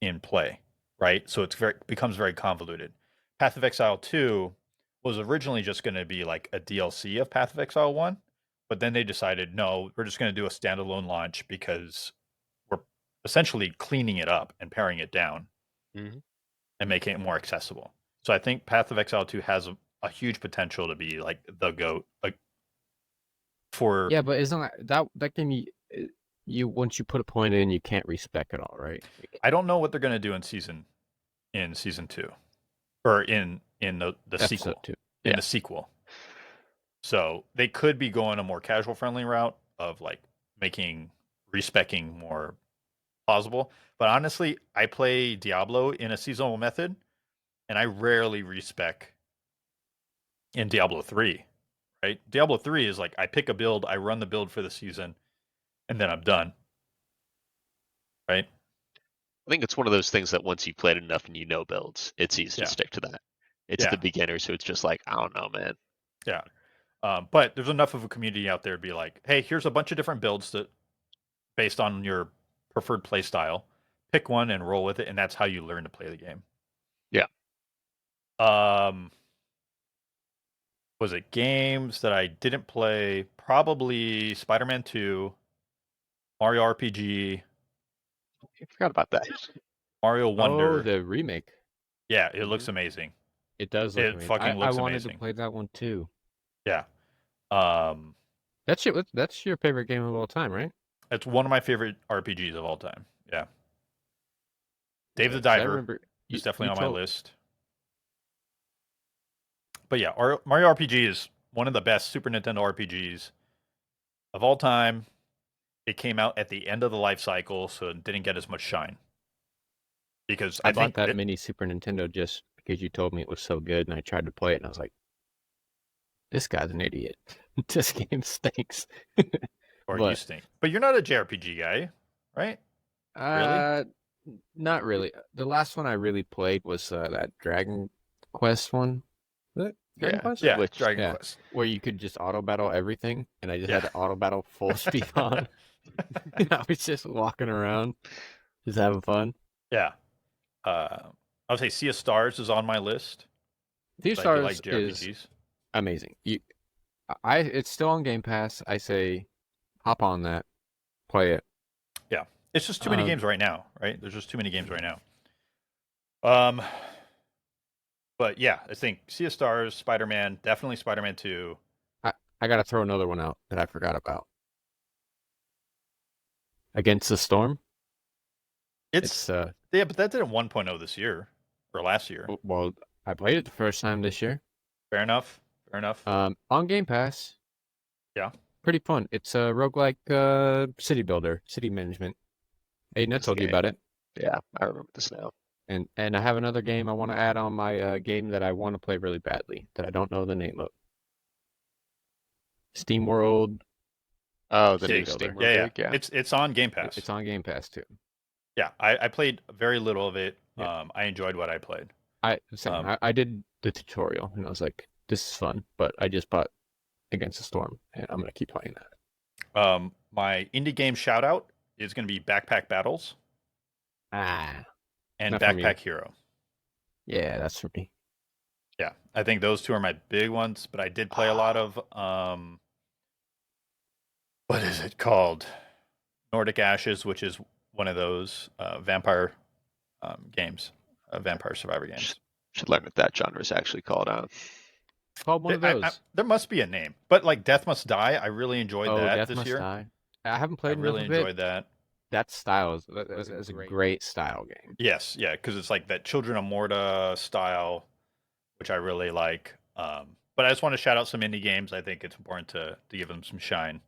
in play, right? So it's becomes very convoluted. Path of Exile 2 was originally just going to be like a DLC of Path of Exile 1, but then they decided, no, we're just going to do a standalone launch because we're essentially cleaning it up and paring it down Mhm. and making it more accessible. So I think Path of Exile 2 has a huge potential to be like the GOAT, like for Yeah, but isn't that game you once you put a point in, you can't respec it all, right? I don't know what they're going to do in season 2 or in the Episode sequel. two. In Yeah. the sequel. So they could be going a more casual friendly route of like making respecking more plausible. But honestly, I play Diablo in a seasonal method and I rarely respec in Diablo 3, right? Diablo 3 is like I pick a build, I run the build for the season, and then I'm done. Right? I think it's one of those things that once you've played enough and you know builds, it's easy to Yeah. stick to that. It's Yeah. the beginners who it's just like, I don't know, man. Yeah. But there's enough of a community out there to be like, hey, here's a bunch of different builds that based on your preferred play style. Pick one and roll with it, and that's how you learn to play the game. Yeah. Was it games that I didn't play? Probably Spider-Man 2, Mario RPG, I forgot about that. Mario Oh, Wonder. the remake. Yeah, it looks Mhm. amazing. It does look It amazing. fucking I looks wanted to amazing. play that one too. Yeah. Um, That's your favorite game of all time, right? it's one of my favorite RPGs of all time. Yeah. Dave Yeah, the 'cause I Diver remember is you definitely on my told. list. But yeah, Mario RPG is one of the best Super Nintendo RPGs of all time. It came out at the end of the life cycle, so it didn't get as much shine. Because I I bought think that mini Super Nintendo just because you told me it was so good, and I tried to play it, and I was like, "This guy's an idiot. This game stinks." or you But stink. But you're not a JRPG guy, right? Really? uh, not really. The last one I really played was that Dragon Quest one. Was it Dragon Yeah. Quest? Yeah, Which, Dragon Yeah, Quest. where you could just auto battle everything, and I just had Yeah. to auto battle full speed on. And I was just walking around, just having fun. Yeah. I would say Sea of Stars is on my list. Two I do like Stars is JRPGs. amazing. It's still on Game Pass. I say, hop on that, play it. Yeah. It's just too many Um, games right now, right? There's just too many games right now. Um, but yeah, I think Sea of Stars, Spider-Man, definitely Spider-Man 2. I gotta throw another one out that I forgot about. Against the Storm. It's It's yeah, but that did a 1.0 this year or last year. well, I played it the first time this year. Fair enough. Fair enough. On Game Pass. Yeah. Pretty fun. It's a roguelike city builder, city management. Aiden, I this told you game. about it. Yeah, I remember this now. And I have another game I want to add on my game that I want to play really badly that I don't know the name of. Steam World Oh, the City new Builder. Steam Yeah, yeah. remake, yeah. It's on Game Pass. It's on Game Pass too. Yeah, I played very little of it. Yeah. I enjoyed what I played. Same. Um, I did the tutorial and I was like, this is fun, but I just bought Against the Storm and I'm gonna keep playing that. my indie game shout out is going to be Backpack Battles Ah, and not for me. Backpack Hero. Yeah, that's for me. Yeah, I think those two are my big ones. But I did play a lot of what is it called? Nordic Ashes, which is one of those vampire games, vampire survivor games. Should learn what that genre is actually called on. It's called one of those. There must be a name, but like Death Must Die, I really enjoyed Oh, that Death this Must year. Die. I haven't I played enough really of it. enjoyed that. That style is a great style game. Yes, yeah, because it's like that Children of Morta style, which I really like. But I just want to shout out some indie games. I think it's important to give them some shine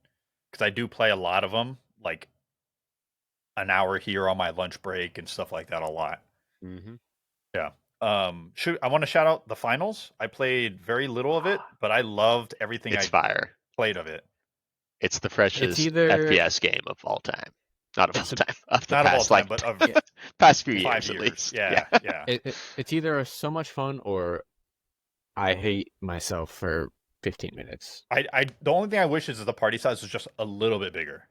because I do play a lot of them, like an hour here on my lunch break and stuff like that a lot. Mm-hmm. Yeah. I want to shout out the finals. I played very little of it, but I loved everything It's I fire. played of it. It's the It's freshest either FPS game of all time. Not of all it's a time. Of the Not of all past, time, like but of yeah, past few 5 years at years. least. Yeah. Yeah, yeah. it's either so much fun or I hate myself for 15 minutes. The only thing I wish is that the party size was just a little bit bigger,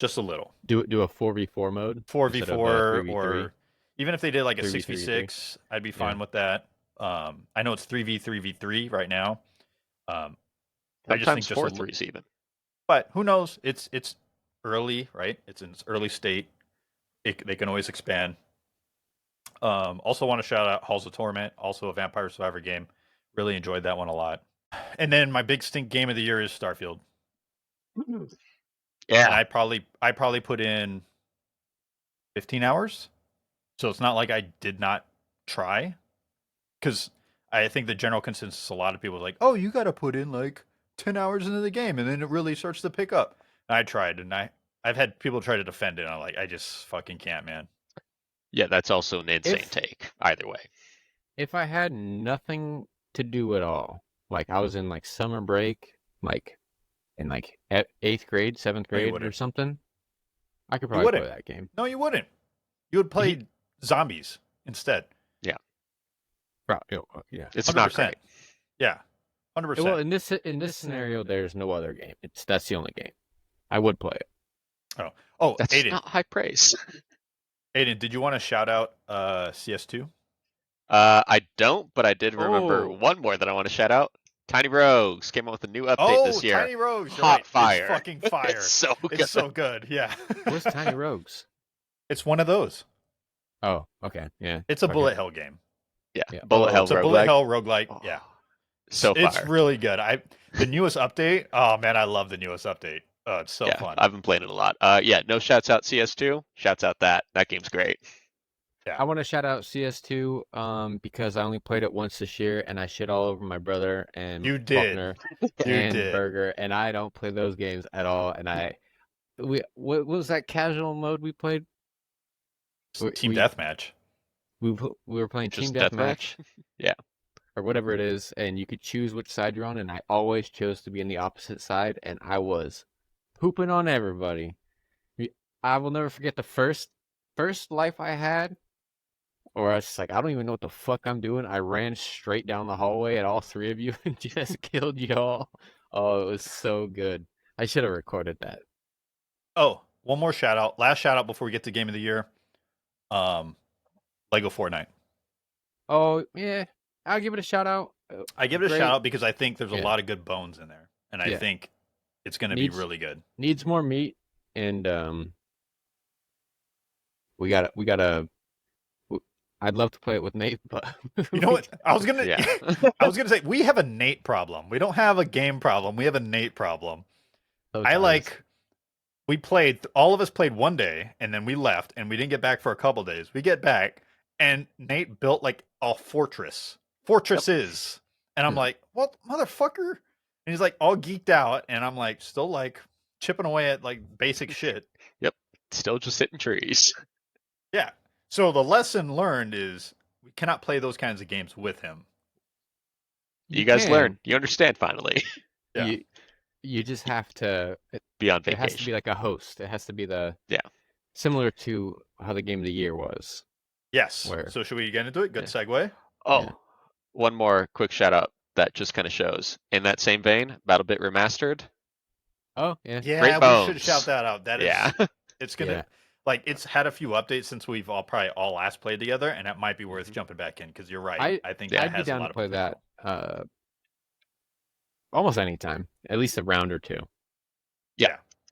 just a little. Do a 4v4 mode instead of a 4v4, 3v3, or even if they did like a 3v3v3. 6v6, I'd be Yeah. fine with that. I know it's 3v3v3 right now. I just think Sometimes just a four little, threes even. but who knows? It's early, right? It's in its early state. They can always expand. Also want to shout out Halls of Torment, also a Vampire Survivor game. Really enjoyed that one a lot. And then my big stink game of the year is Starfield. And Yeah. I probably put in 15 hours. So it's not like I did not try, because I think the general consensus, a lot of people are like, oh, you got to put in like 10 hours into the game and then it really starts to pick up. And I tried, and I've had people try to defend it. And I'm like, I just fucking can't, man. Yeah, that's also an insane If take. Either way. if I had nothing to do at all, like I was in like summer break, like in like 8th grade, 7th No, you grade or wouldn't. something, I could You probably play wouldn't. that game. No, you wouldn't. You would play He, zombies instead. Yeah. yeah. It's not 100%. great. Yeah. Well, 100%. in this scenario, there's no other game. That's the only game. I would play it. Oh, That's Aiden. not high praise. Aiden, did you want to shout out CS2? I don't, but I did remember Oh, one more that I want to shout out. Tiny Rogues came out with a new update Oh, this year. Tiny Rogues. You're Hot right. It's fire. fucking fire. It's so good. It's so good. Yeah. where's Tiny Rogues? It's one of those. Oh, okay, yeah. It's a Okay. bullet hell game. Yeah. Yeah. Bullet Oh, Hell It's a bullet roguelike. hell roguelike. Oh, Yeah. so It's fire. really good. The newest update. Oh man, I love the newest update. It's so Yeah, fun. I've been playing it a lot. Yeah, no shouts out CS2. Shouts out that. That game's great. I want to shout out CS2 because I only played it once this year and I shit all over my brother and You did. Faulkner You and did. Burger, and I don't play those games at all. And what was that casual mode we played? Team We deathmatch. we were playing Just Team Deathmatch Yeah. or whatever it is, and you could choose which side you're on, and I always chose to be on the opposite side, and I was pooping on everybody. I will never forget the first life I had, or I was just like, I don't even know what the fuck I'm doing. I ran straight down the hallway at all three of you and just killed you all. Oh, it was so good. I should have recorded that. Oh, one more shout out. Last shout out before we get to game of the year. Lego Fortnite. Oh yeah, I'll give it a shout out. I give it a Great. shout out because I think there's a Yeah. lot of good bones in there, and I Yeah. think it's going to be Needs- really good. Needs more meat, and we gotta. I'd love to play it with Nate, but You know what? I was gonna. Yeah. I was gonna say we have a Nate problem. We don't have a game problem. We have a Nate problem. Sometimes. We played. All of us played one day, and then we left, and we didn't get back for a couple days. We get back, and Nate built like a fortress. Fortresses, and I'm like, "What, motherfucker?" And he's like all geeked out, and I'm like, still like chipping away at like basic shit. Still just hitting trees. Yeah. So the lesson learned is we cannot play those kinds of games with him. You guys can. learn. You understand finally. Yeah. You just have to. Be on It has to vacation. be like a host. It has to be Yeah. similar to how the game of the year was. Yes. Where? So should we get into it? Good Yeah. segue. Oh, Yeah. one more quick shout out that just kind of shows. In that same vein, BattleBit Remastered. Oh yeah. Yeah, Great we bones. should shout that out. That is, Yeah. it's gonna Yeah. like it's had a few updates since we've probably all last played together, and that might be worth Mhm. jumping back in because you're right. I think that I'd be has a down lot to of play potential. that almost any time, at least a round or two.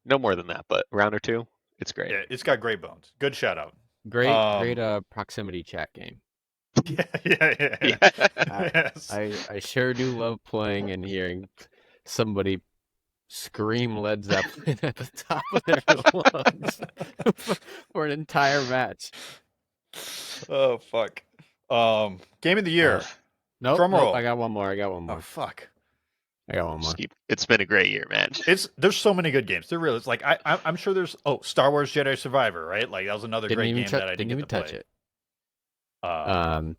No more than that, but round or two, it's great. Yeah, it's got great bones. Good shout out. Great proximity chat game. Yeah. Yeah. Yes. I sure do love playing and hearing somebody scream Led Zeppelin at the top of their lungs for an entire match. Oh fuck. Game of the year. Nope, Drum roll. I got one more. Oh fuck. Just it's been a great year, man. There's so many good games. There really is. Like I'm sure there's Star Wars Jedi Survivor, right? Like that was another great game that I didn't even get to touch play. it. Um,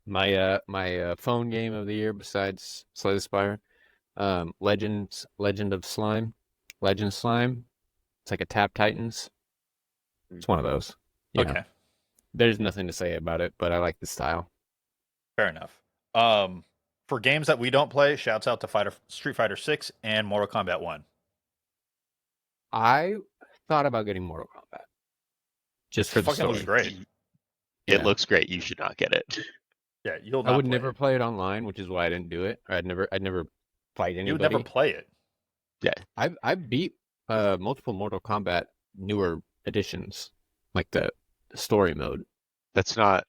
my phone game of the year besides Slay the Spire, Legend of Slime, Legend Slime. It's like a Tap Titans. It's one of those. You know, Okay, there's nothing to say about it, but I like the style. fair enough. For games that we don't play, shouts out to Street Fighter 6 and Mortal Kombat 1. I thought about getting Mortal Kombat just for the Fucking looks story. great. It Yeah. looks great. You should not get it. Yeah, you'll I not would play never it. play it online, which is why I didn't do it. I'd never fight You would anybody. never play it. I beat multiple Mortal Kombat newer editions, like the story mode. That's not.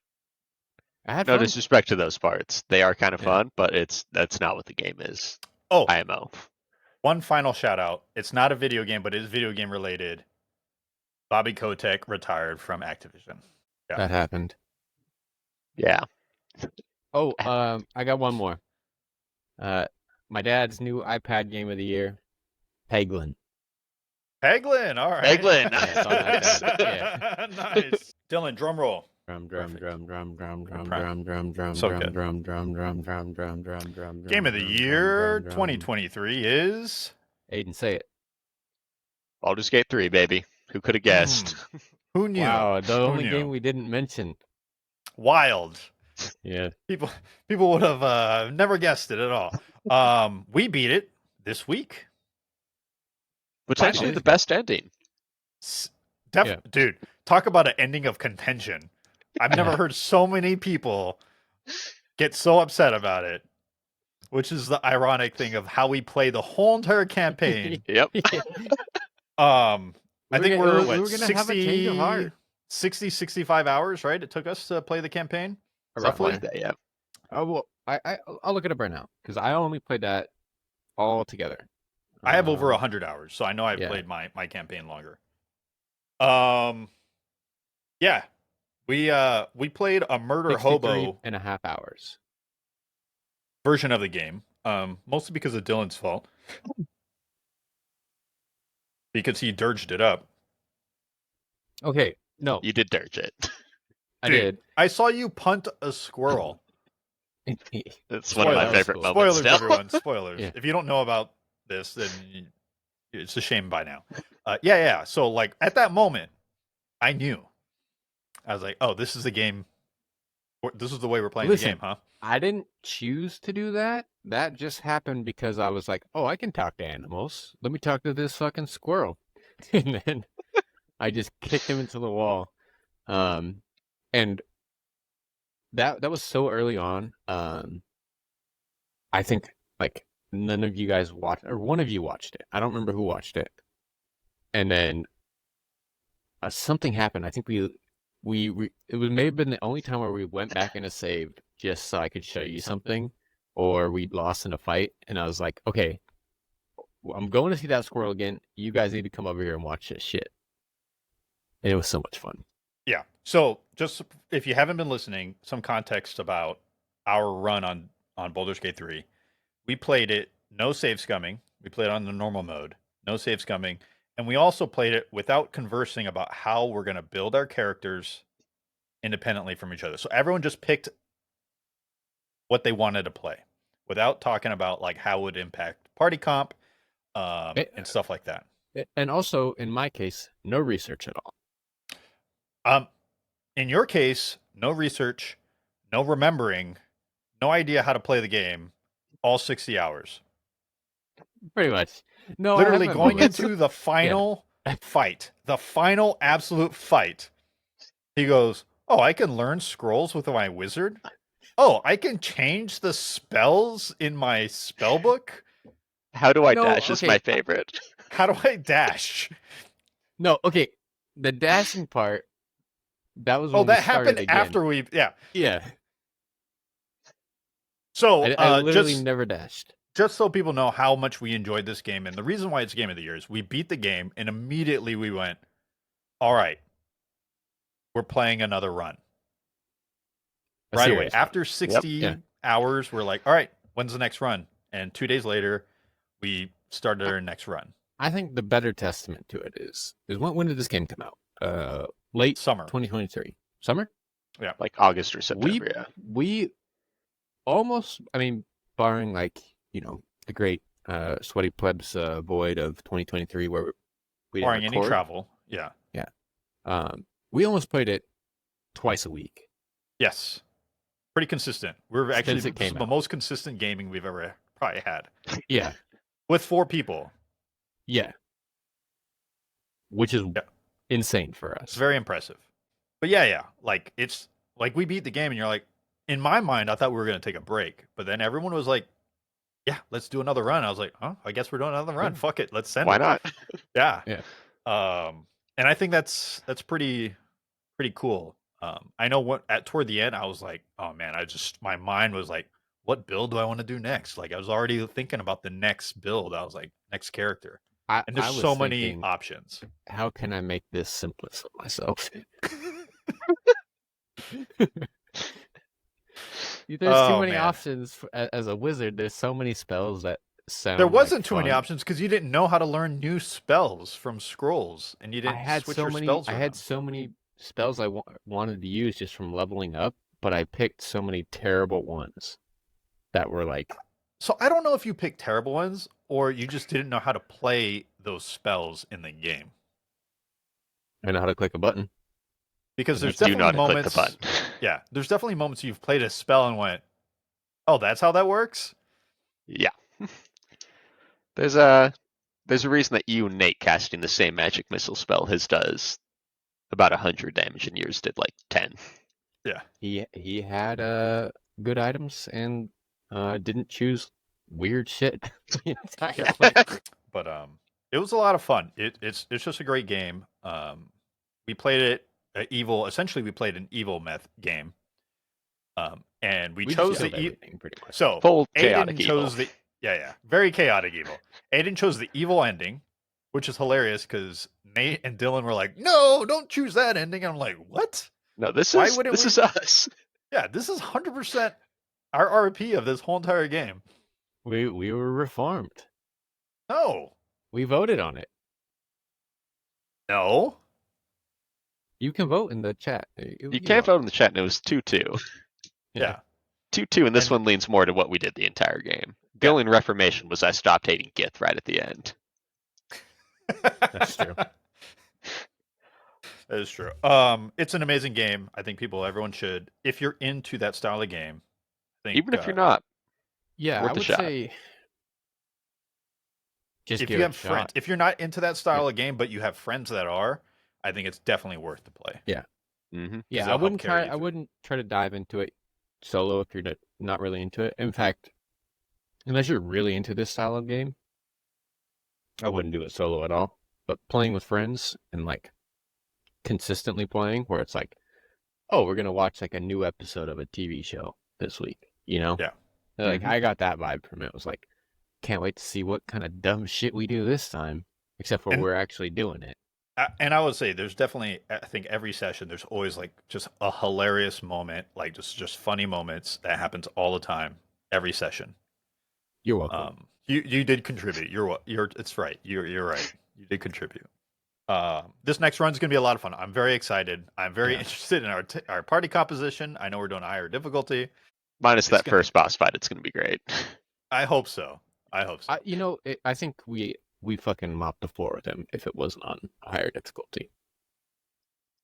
I had No fun. disrespect to those parts. They are kind of Yeah. fun, but that's not what the game is. Oh, IMO. one final shout out. It's not a video game, but it is video game related. Bobby Kotick retired from Activision. Yeah. That happened. Yeah. Oh, I got one more. My dad's new iPad game of the year, Peglin. Peglin, all right. Peglin. Yeah, it's on iPad. Yeah. Nice. Dylan, drum roll. Drum, Perfect. drum, drum, drum, drum, Prime. drum, drum, drum, So drum, good. drum, drum, drum, drum, drum, drum, drum. Game of the drum, year drum, drum. 2023 is Aiden, say it. Baldur's Gate 3, baby. Who could have guessed? Who knew? Wow, the Who only knew? game we didn't mention. Wild. Yeah. People would have never guessed it at all. We beat it this week. Potentially Finally. the best ending. Yeah. Dude, talk about an ending of contention. I've never heard so many people get so upset about it, which is the ironic thing of how we play the whole entire campaign. Yep. I think we're we were gonna have a change of heart. 65 hours, right? It took us to play the campaign. Something Roughly? like that, yeah. Oh well, I'll look it up right now because I only played that all together. I have over 100 hours, so I know I've yeah. played my campaign longer. Yeah. We played a murder 63 hobo and a half hours. version of the game. Mostly because of Dylan's fault. Because he dirged it up. Okay, no, You did dirge it. I Dude, did. I saw you punt a squirrel. It's one of my Spoilers. favorite moments Spoilers, still. everyone. Spoilers. Yeah. If you don't know about this, then it's a shame by now. Yeah. So, like, at that moment, I knew. I was like, oh, this is the game. This is the way we're playing Listen. the game, huh? I didn't choose to do that. That just happened because I was like, oh, I can talk to animals. Let me talk to this fucking squirrel. And then I just kicked him into the wall. And that was so early on. I think like none of you guys watched, or one of you watched it. I don't remember who watched it. And then something happened. I think it may have been the only time where we went back in a save just so I could show you something, or we lost in a fight. And I was like, okay, I'm going to see that squirrel again. You guys need to come over here and watch this shit. And it was so much fun. Yeah. So, just if you haven't been listening, some context about our run on Baldur's Gate 3. We played it no save scumming. We played it on the normal mode, no save scumming, and we also played it without conversing about how we're going to build our characters independently from each other. So everyone just picked what they wanted to play without talking about like how it would impact party comp and stuff like that. And also, in my case, no research at all. In your case, no research, no remembering, no idea how to play the game, all 60 hours. Pretty much. No, Literally I have my going moments. into the final fight, the final absolute fight. He goes, oh, I can learn scrolls with my wizard? Oh, I can change the spells in my spell book? How do I No, dash is okay. my favorite. How do I dash? No, okay. The dashing part, that was when Oh, we that started happened again. after we, yeah. Yeah. So, I literally never dashed. just so people know how much we enjoyed this game, and the reason why it's game of the year is we beat the game, and immediately we went, all right, we're playing another run. A Right away. serious one. After 60 Yeah. hours, we're like, all right, when's the next run? And 2 days later, we started our next run. I think the better testament to it is when did this game come out? Late Summer. 2023. Summer? Yeah. Like August or We September. Yeah. we almost, I mean, barring like, the great Sweaty Plebs void of 2023 where we didn't Barring any record. travel. Yeah. Yeah. We almost played it twice a week Yes. Pretty consistent. We're actually since it came the out. most consistent gaming we've ever probably had. Yeah. With 4 people. Yeah. Which is Yeah. insane for It's us. very impressive. But yeah. Like it's like we beat the game and you're like, in my mind, I thought we were gonna take a break. But then everyone was like, yeah, let's do another run. I was like, oh, I guess we're doing another run. Yeah. Fuck it. Let's send Why it. not? Yeah. Yeah. And I think that's pretty cool. I know toward the end I was like, oh man, my mind was like, what build do I want to do next? Like I was already thinking about the next build. I was like, next character. And there's I was so many thinking, options. how can I make this simplest for myself? There's too Oh many man. options as a wizard. There's so many spells that sound There like wasn't too many fun. options because you didn't know how to learn new spells from scrolls and you I didn't had switch so your many. spells I around. had so many spells I wanted to use just from leveling up, but I picked so many terrible ones that were like, So I don't know if you picked terrible ones or you just didn't know how to play those spells in the game. I know how to click a button. Because there's Do know definitely how to click the moments. button. Yeah, there's definitely moments you've played a spell and went, "Oh, that's how that works." Yeah. There's a reason that you and Nate casting the same magic missile spell his does about 100 damage and yours did like 10. Yeah. He had good items and didn't choose weird shit the entire play. But it was a lot of fun. It's just a great game. We played it evil. Essentially, we played an evil meth game. And we We chose just the killed everything pretty much. so Full Aiden chaotic chose evil. the very chaotic evil. Aiden chose the evil ending, which is hilarious because Nate and Dylan were like, "No, don't choose that ending." And I'm like, "What? No, this Why is wouldn't we?" is us. Yeah, this is 100% our RP of this whole entire game. We were reformed. No, We voted on it. no. You can vote in the chat. You can't vote in the chat and it was 2-2. Yeah. 2-2 and this And- one leans more to what we did the entire game. The Yeah. only reformation was I stopped hating Gith right at the end. That's true. That is true. It's an amazing game. I think everyone should, if you're into that style of game. I think, Even if you're not, Yeah, worth I a would shot. say just if give you it have a shot. friends, if you're not into that style of game, but you have friends that are, I think it's definitely worth the play. Mm-hmm. Yeah, they'll I help wouldn't carry try. you I through. wouldn't try to dive into it solo if you're not really into it. In fact, unless you're really into this style of game, I wouldn't do it solo at all. But playing with friends and like consistently playing, where it's like, oh, we're gonna watch like a new episode of a TV show this week, Yeah. Like Mhm. I got that vibe from it. It was like, can't wait to see what kind of dumb shit we do this time, except for And- we're actually doing it. And I would say there's definitely, I think every session there's always like just a hilarious moment, like just funny moments that happens all the time, every session. You're welcome. You did contribute. It's right. You're right. You did contribute. This next run is going to be a lot of fun. I'm very excited. I'm very Yeah. interested in our party composition. I know we're doing higher difficulty. Minus that gonna- first boss fight, it's going to be great. I hope so. I think we fucking mopped the floor with him if it wasn't on a higher difficulty.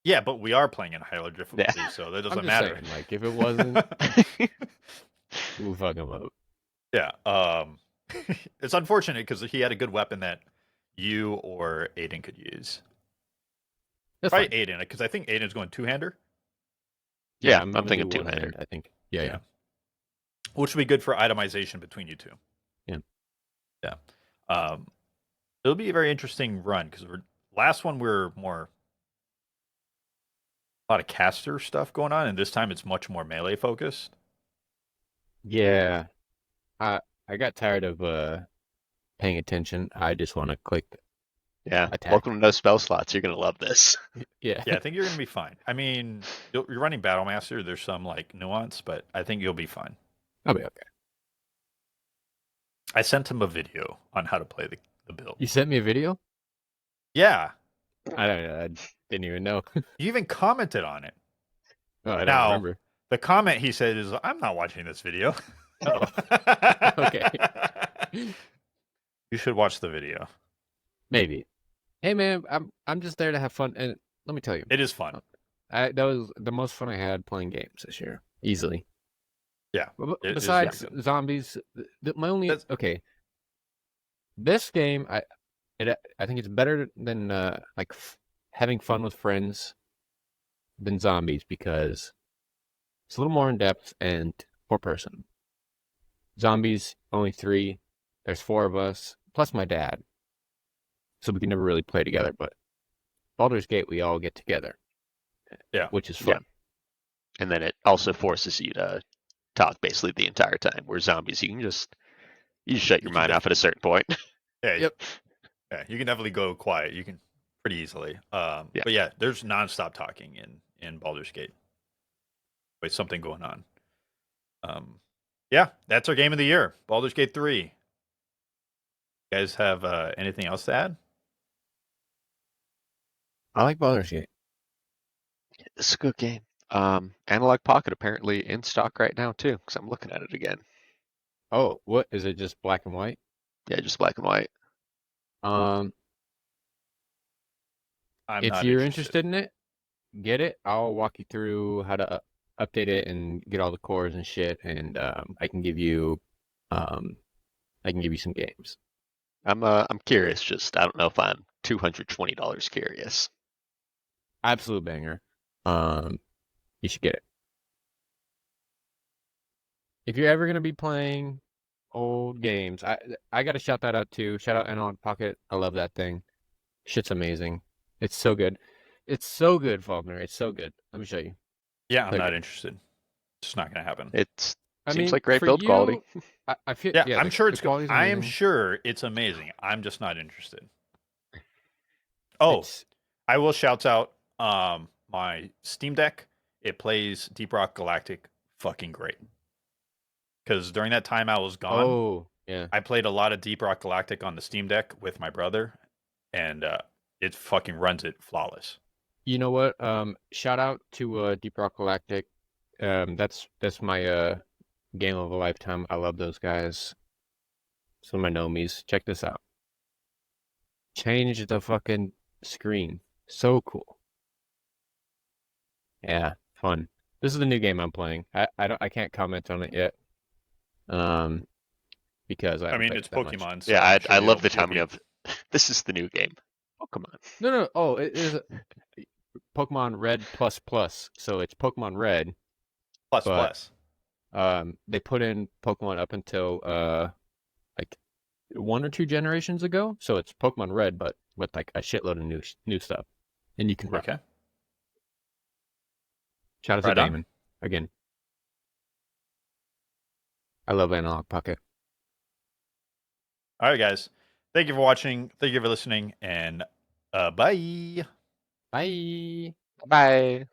Yeah, but we are playing in higher difficulty, Yeah. so that I'm doesn't just matter. saying, like if it wasn't, we fucking mopped. Yeah. It's unfortunate because he had a good weapon that you or Aiden could use. That's Probably fine. Aiden, because I think Aiden's going two-hander, Yeah, I'm I'm gonna thinking do two-hander. one-handed, I think. Yeah. which would be good for itemization between you two. Yeah. Yeah. It'll be a very interesting run because last one we're more a lot of caster stuff going on, and this time it's much more melee focused. Yeah. I got tired of paying attention. I just want to click. Yeah, Attack. welcome to no spell slots. You're going to love this. Yeah. Yeah, I think you're gonna be fine. I mean, you're running Battle Master. There's some like nuance, but I think you'll be fine. I'll be okay. I sent him a video on how to play the build. You sent me a video? Yeah, I didn't even know. you even commented on it. Oh, I don't Now, remember. the comment he said is, "I'm not watching this video." Oh, okay. You should watch the video. Maybe. Hey man, I'm just there to have fun, and let me tell you, It is fun. that was the most fun I had playing games this year, easily. Yeah. It is Besides really good. zombies, my only That's- okay. This game, I think it's better than like having fun with friends than zombies because it's a little more in depth and per person. Zombies only three. There's four of us plus my dad, so we can never really play together. But Baldur's Gate, we all get together, Yeah. which is Yeah. fun. And then it also forces you to talk basically the entire time. Where zombies, you just shut You your can mind off at a certain point. Yeah. Yep. Yeah. You can definitely go quiet. You can pretty easily. Yeah. But yeah, there's nonstop talking in Baldur's Gate. With something going on. Yeah, that's our game of the year. Baldur's Gate 3. You guys have anything else to add? I like Baldur's Gate. It's a good game. Analog Pocket apparently in stock right now too, because I'm looking at it again. Oh, what is it? Just black and white? Yeah, just black and white. Um, I'm if not you're interested. interested in it, get it. I'll walk you through how to update it and get all the cores and shit, and um, I can give you some games. I'm curious. Just I don't know if I'm $220 curious. Absolute banger. Um, you should get it. If you're ever gonna be playing old games, I gotta shout that out too. Shout out Analog Pocket. I love that thing. Shit's amazing. It's so good. It's so good, Faulkner. It's so good. Let me show you. Yeah, I'm So not good. interested. It's just not going to happen. It I seems mean, like great for build quality. you, I feel Yeah, yeah, I'm sure the it's good. quality's I am amazing. sure it's amazing. I'm just not interested. Oh, It's I will shout out my Steam Deck. It plays Deep Rock Galactic fucking great. Because during that time I was gone, oh yeah. I played a lot of Deep Rock Galactic on the Steam Deck with my brother, and it fucking runs it flawless. You know what? Shout out to Deep Rock Galactic. That's my game of a lifetime. I love those guys. Some of my nomies. Check this out. Change the fucking screen. So cool. Yeah, fun. This is the new game I'm playing. I can't comment on it yet. Um, because I I haven't mean, played it's it that much. Pokemon, so Yeah, I'm I sure love the you'll timing be of this is the new game. Oh come on. No. Oh, it is Pokemon Red plus plus. So it's Pokemon Red, plus but plus. they put in Pokemon up until like one or two generations ago. So it's Pokemon Red, but with like a shitload of new stuff, and you can run. Okay, Shout out to right on. Damon again. I love Analog Pocket. All right, guys. Thank you for watching. Thank you for listening, and bye. Bye. Bye.